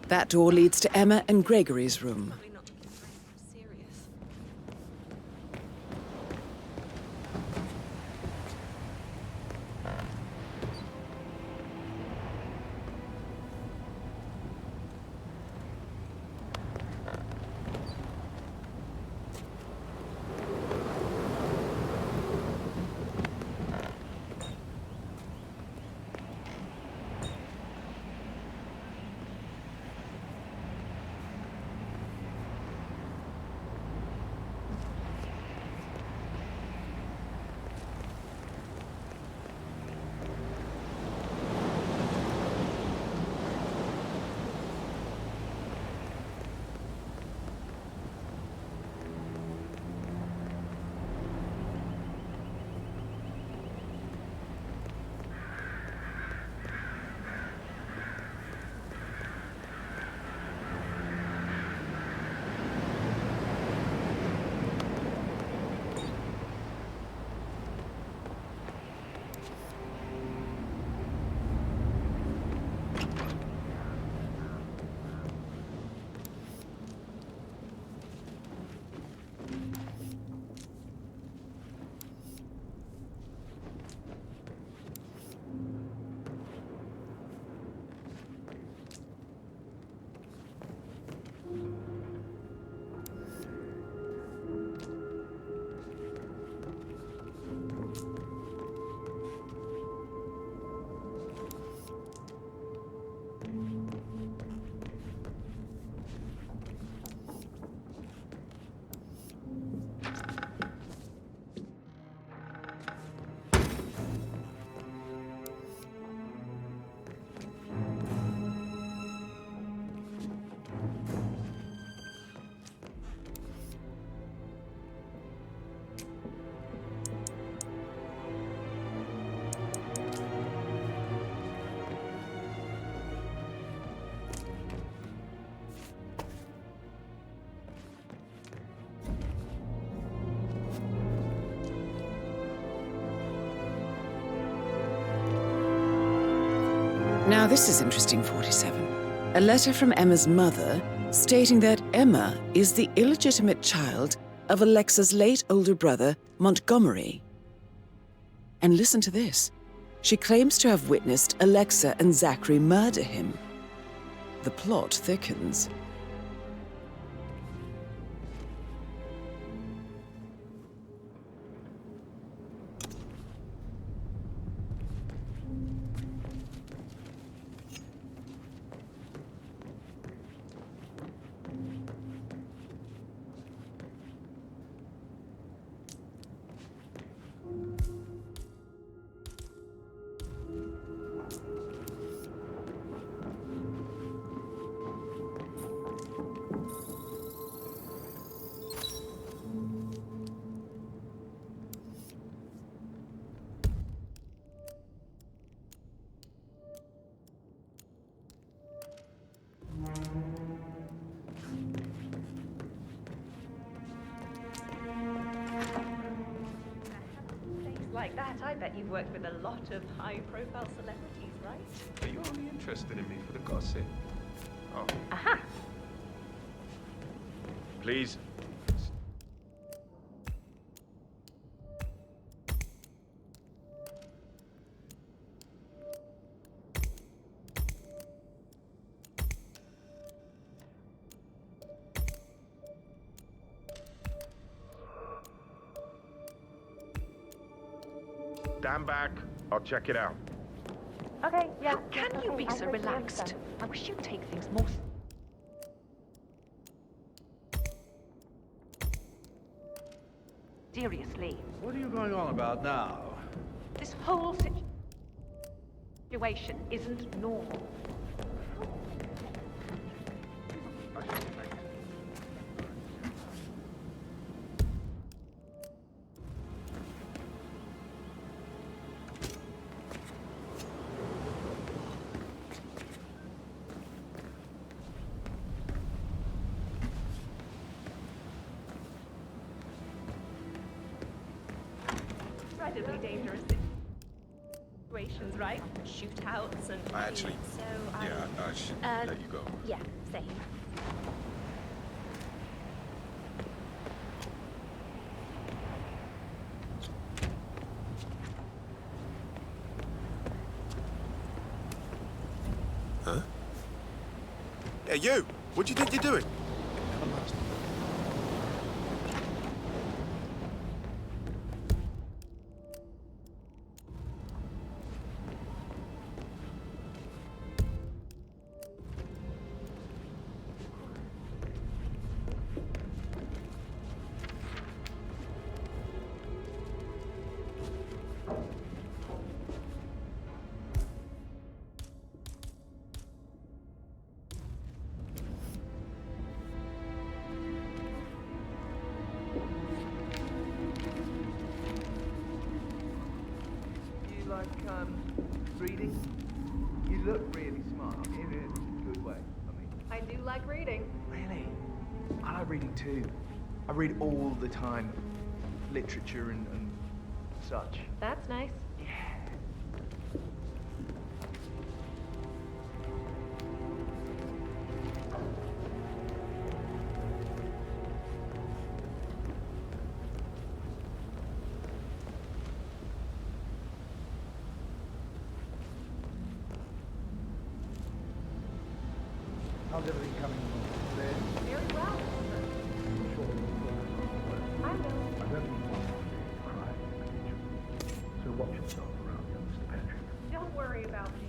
That door leads to Emma and Gregory's room. Now this is interesting, 47. A letter from Emma's mother stating that Emma is the illegitimate child of Alexa's late older brother, Montgomery. And listen to this. She claims to have witnessed Alexa and Zachary murder him. The plot thickens. Like that, I bet you've worked with a lot of high-profile celebrities, right? Are you only interested in me for the gossip? Oh. Aha! Please. Stand back. I'll check it out. Okay, yeah. How can you be so relaxed? I wish you'd take things more... seriously. What are you going on about now? This whole situation isn't normal. Incredibly dangerous situations, right? Shootouts and... I actually... So, yeah, I should let you go. Yeah, same. Huh? Hey, you! What do you think you're doing? Reading? You look really smart. In a good way, I mean. I do like reading. Really? I like reading too. I read all the time. Literature and such. That's nice. How's everything coming along there? Very well. I know. I don't think you want to cry. So watch yourself around here, Mr. Patrick. Don't worry about me.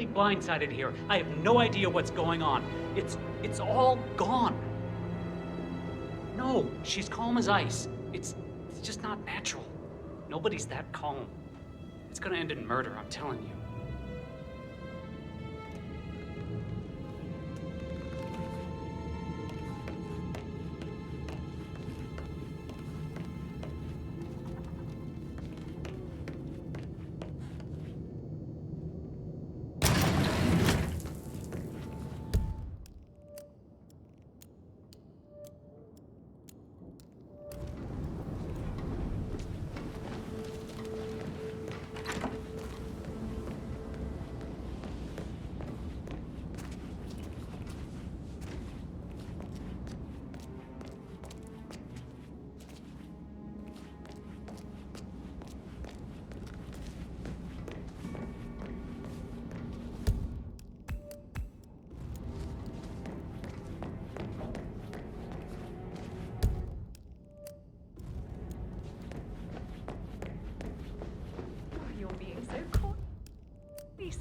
completely blindsided here. I have no idea what's going on. It's all gone. No, she's calm as ice. It's just not natural. Nobody's that calm. It's gonna end in murder, I'm telling you.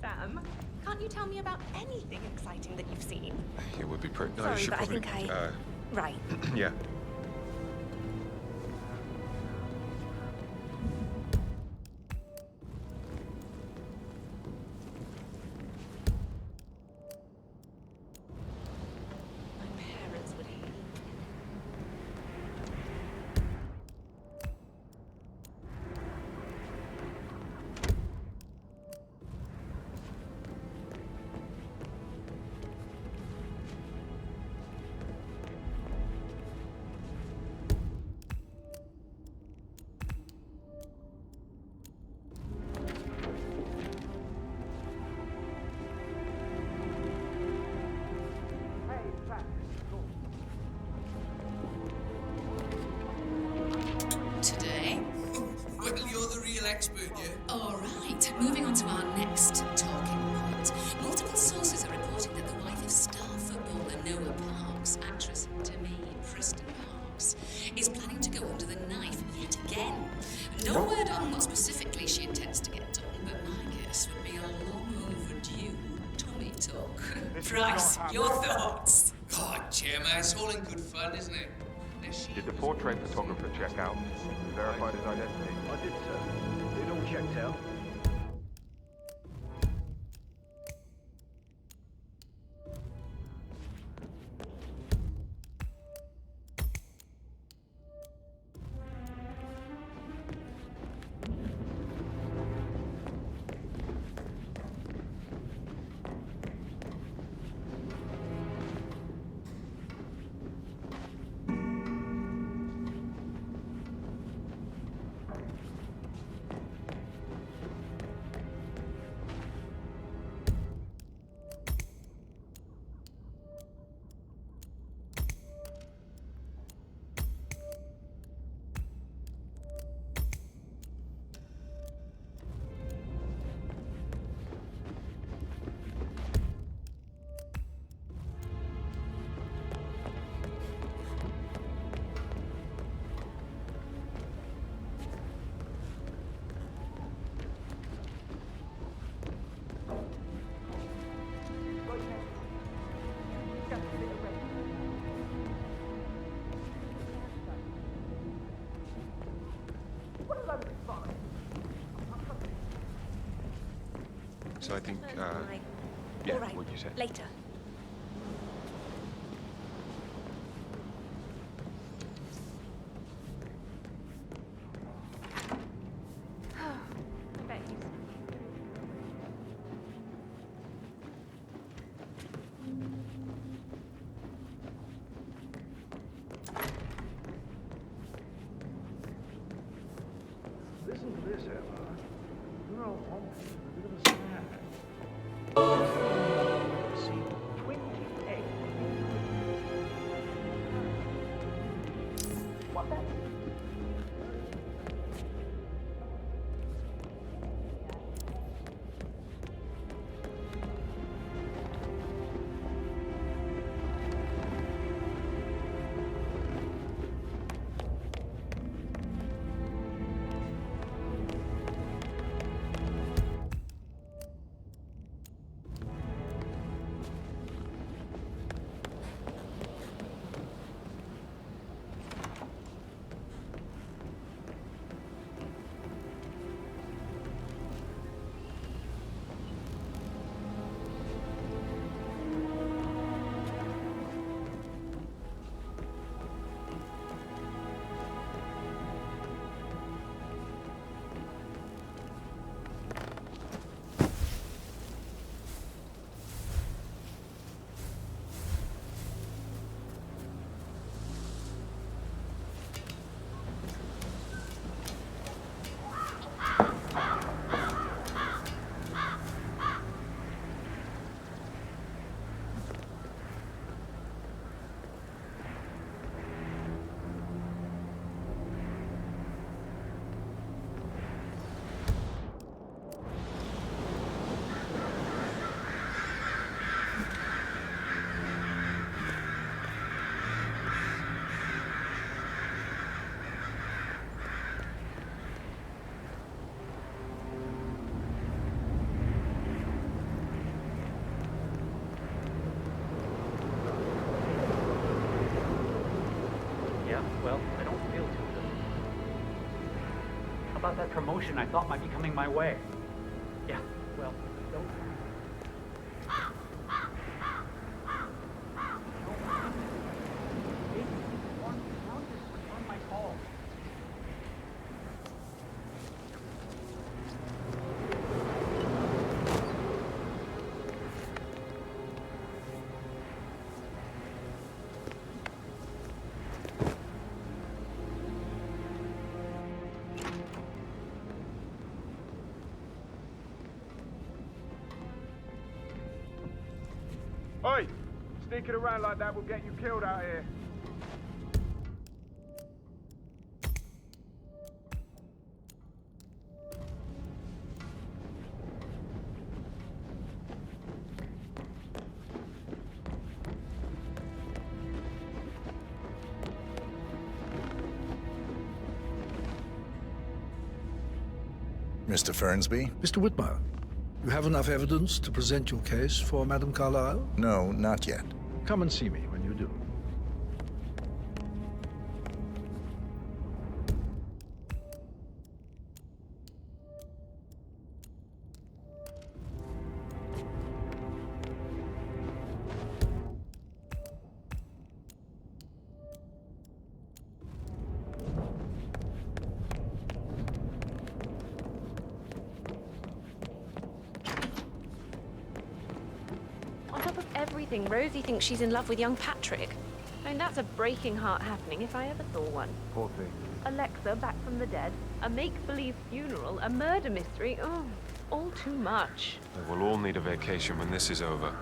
Sam, can't you tell me about anything exciting that you've seen? It would be pretty. No, Sorry, you should but probably. I think Right. Yeah. My parents would hate it. Today? Well, you're the real expert, yeah? All right, moving on to our next talking point. Multiple sources are reporting that the wife of star footballer Noah Parks, actress Demi Preston Parks, is planning to go under the knife yet again. No word on what specifically she intends to get done, but my guess would be a long overdue Tommy talk. Price, your thoughts? Oh, Gemma, it's all in good fun, isn't it? Did the portrait photographer check out? Verified his identity? I did, sir. It all checked out. So I think, yeah, All right, what you said. later. I bet he's... Listen to this, Emma. You're all on a bit of a snag. See, 28. What that? well, I don't feel too good. How about that promotion I thought might be coming my way? Yeah, well, don't... Oi! Sneaking around like that will get you killed out here. Mr. Fernsby? Mr. Whitmer, you have enough evidence to present your case for Madame Carlyle? No, not yet. Come and see me when you do. On top of everything, Rosie thinks she's in love with young Patrick. I mean, that's a breaking heart happening if I ever saw one. Poor thing. Alexa back from the dead, a make-believe funeral, a murder mystery. Oh, all too much. We'll all need a vacation when this is over.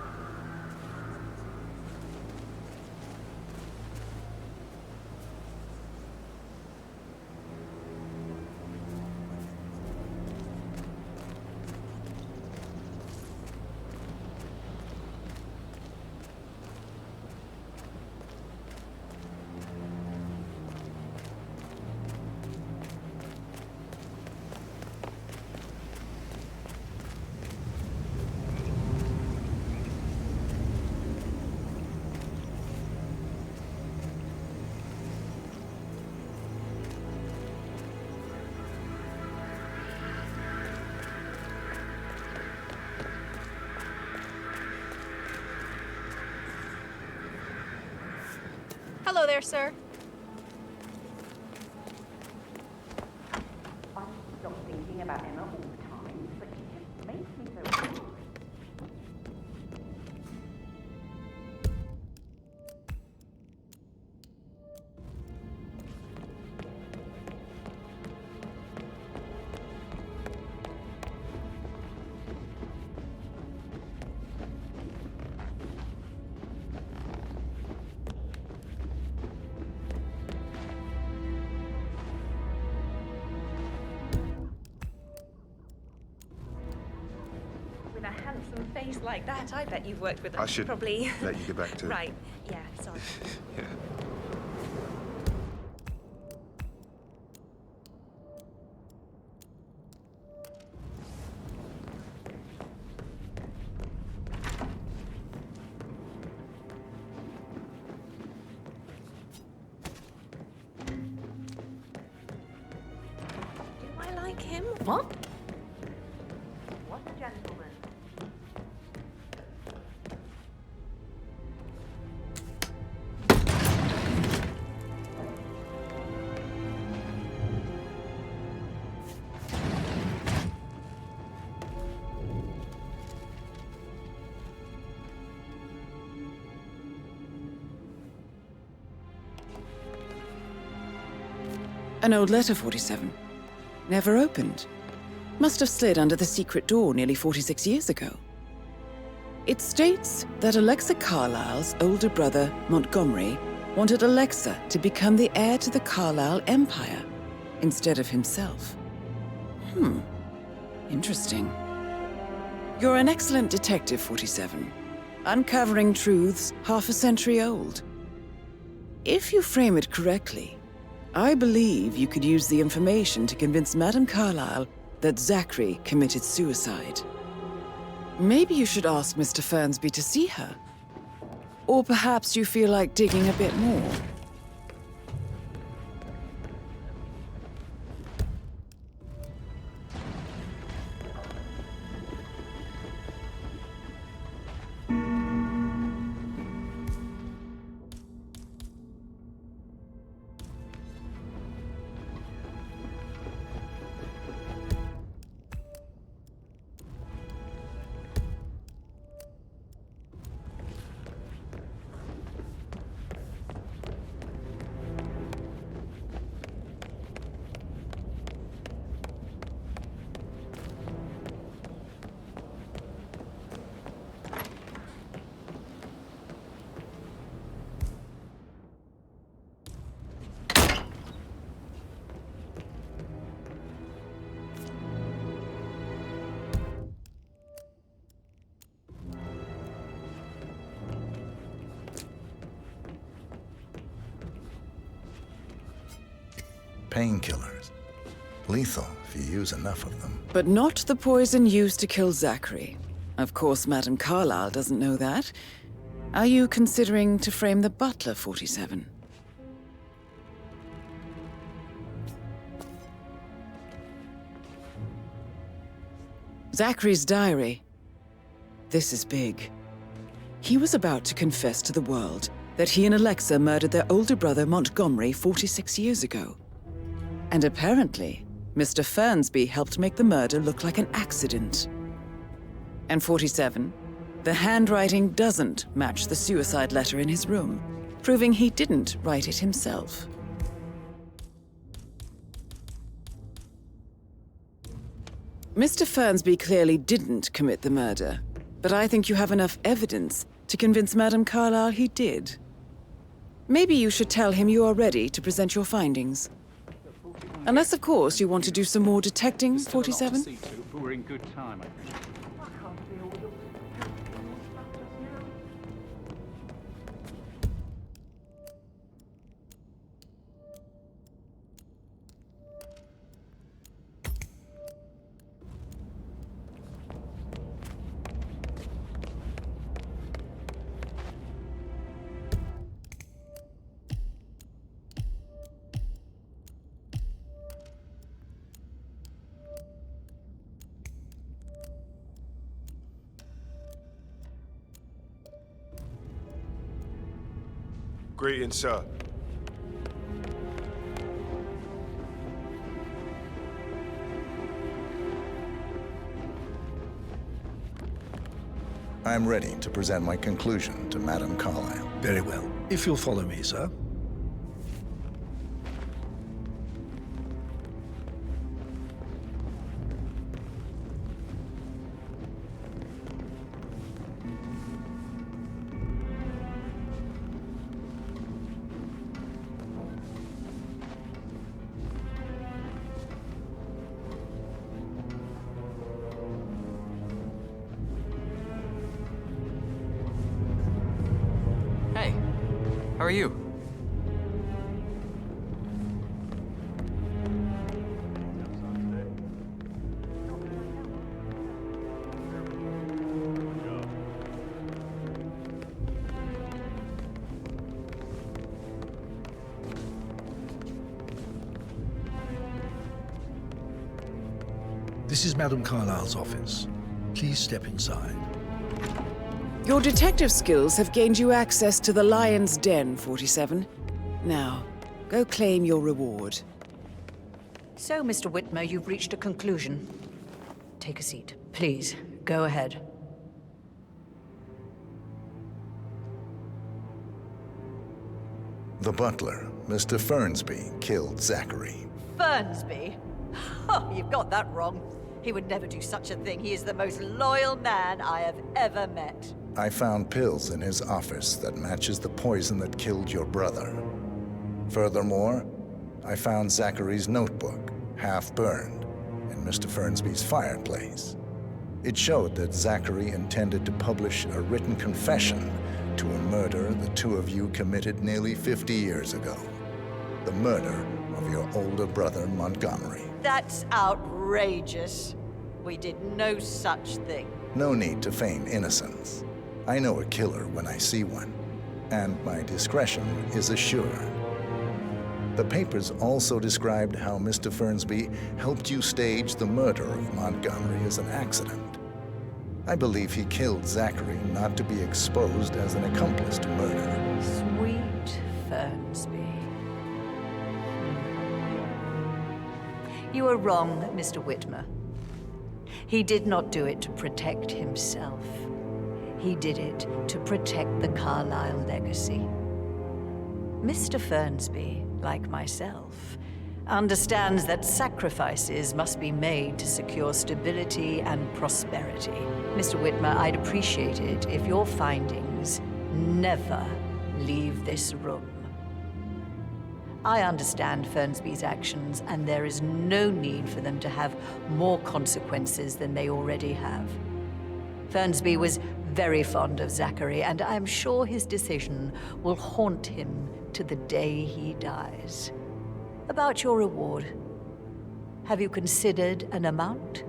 Hello there, sir. I stop thinking about Emma all the time, but she just makes me so angry. With a handsome face like that, I bet you've worked with them. I should probably let you get back to it. Right. Yeah. Sorry. Yeah. Do I like him? What? What a gentleman. An old letter, 47. Never opened. Must have slid under the secret door nearly 46 years ago. It states that Alexa Carlyle's older brother, Montgomery, wanted Alexa to become the heir to the Carlyle Empire instead of himself. Interesting. You're an excellent detective, 47. Uncovering truths half a century old. If you frame it correctly, I believe you could use the information to convince Madame Carlyle that Zachary committed suicide. Maybe you should ask Mr. Fernsby to see her. Or perhaps you feel like digging a bit more. painkillers. Lethal if you use enough of them. But not the poison used to kill Zachary. Of course, Madame Carlyle doesn't know that. Are you considering to frame the butler, 47? Zachary's diary. This is big. He was about to confess to the world that he and Alexa murdered their older brother Montgomery 46 years ago. And apparently, Mr. Fernsby helped make the murder look like an accident. And 47, the handwriting doesn't match the suicide letter in his room, proving he didn't write it himself. Mr. Fernsby clearly didn't commit the murder, but I think you have enough evidence to convince Madame Carlyle he did. Maybe you should tell him you are ready to present your findings. Unless, of course, you want to do some more detecting, 47? But we're in good time, I think. Greetings, sir. I'm ready to present my conclusion to Madame Carlyle. Very well. If you'll follow me, sir. Hey, how are you? This is Madame Carlyle's office. Please step inside. Your detective skills have gained you access to the Lion's Den, 47. Now, go claim your reward. So, Mr. Whitmer, you've reached a conclusion. Take a seat. Please, go ahead. The butler, Mr. Fernsby, killed Zachary. Fernsby? Oh, you've got that wrong. He would never do such a thing. He is the most loyal man I have ever met. I found pills in his office that matches the poison that killed your brother. Furthermore, I found Zachary's notebook, half burned, in Mr. Fernsby's fireplace. It showed that Zachary intended to publish a written confession to a murder the two of you committed nearly 50 years ago. The murder of your older brother, Montgomery. That's outrageous. We did no such thing. No need to feign innocence. I know a killer when I see one, and my discretion is assured. The papers also described how Mr. Fernsby helped you stage the murder of Montgomery as an accident. I believe he killed Zachary not to be exposed as an accomplice to murder. Sweet Fernsby. You are wrong, Mr. Whitmer. He did not do it to protect himself. He did it to protect the Carlyle legacy. Mr. Fernsby, like myself, understands that sacrifices must be made to secure stability and prosperity. Mr. Whitmer, I'd appreciate it if your findings never leave this room. I understand Fernsby's actions, and there is no need for them to have more consequences than they already have. Fernsby was very fond of Zachary, and I'm sure his decision will haunt him to the day he dies. About your reward. Have you considered an amount?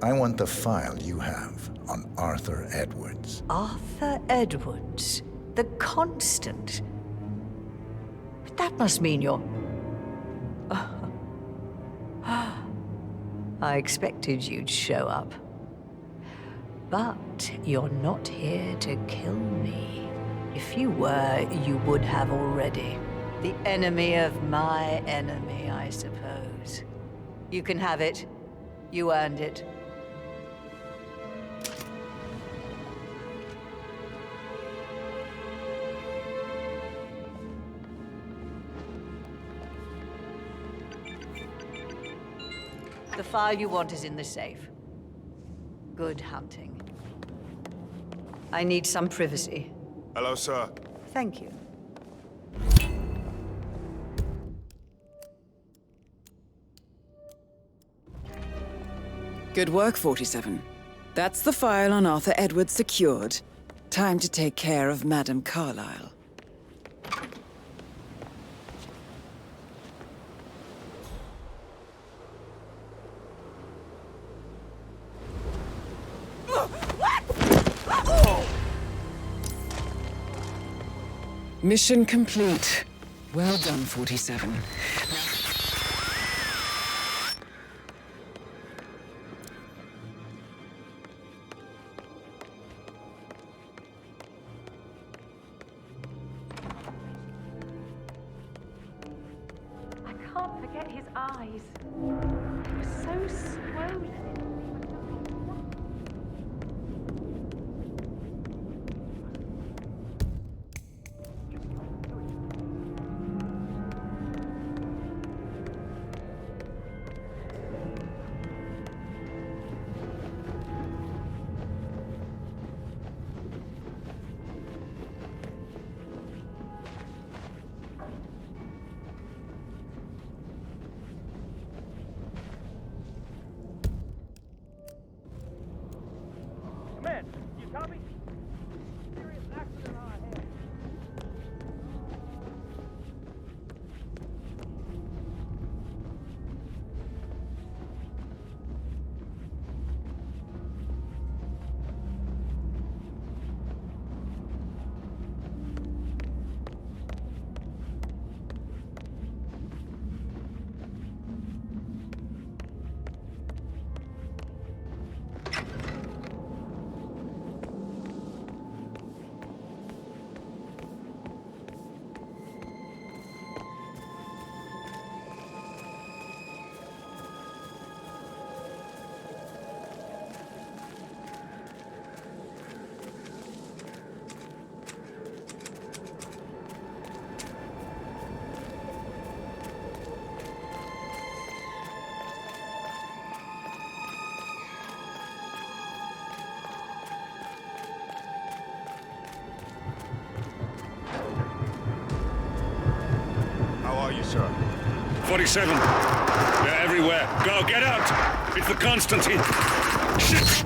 I want the file you have on Arthur Edwards. Arthur Edwards, the Constant. But that must mean you're... I expected you'd show up. But you're not here to kill me. If you were, you would have already. The enemy of my enemy, I suppose. You can have it. You earned it. The file you want is in the safe. Good hunting. I need some privacy. Hello, sir. Thank you. Good work, 47. That's the file on Arthur Edwards secured. Time to take care of Madame Carlyle. Mission complete. Well done, 47. I can't forget his eyes. They were so swollen. Man, you copy? Serious accident on our hands. How are you, sir? 47. They're everywhere. Go, get out! It's the Constantine. Shit!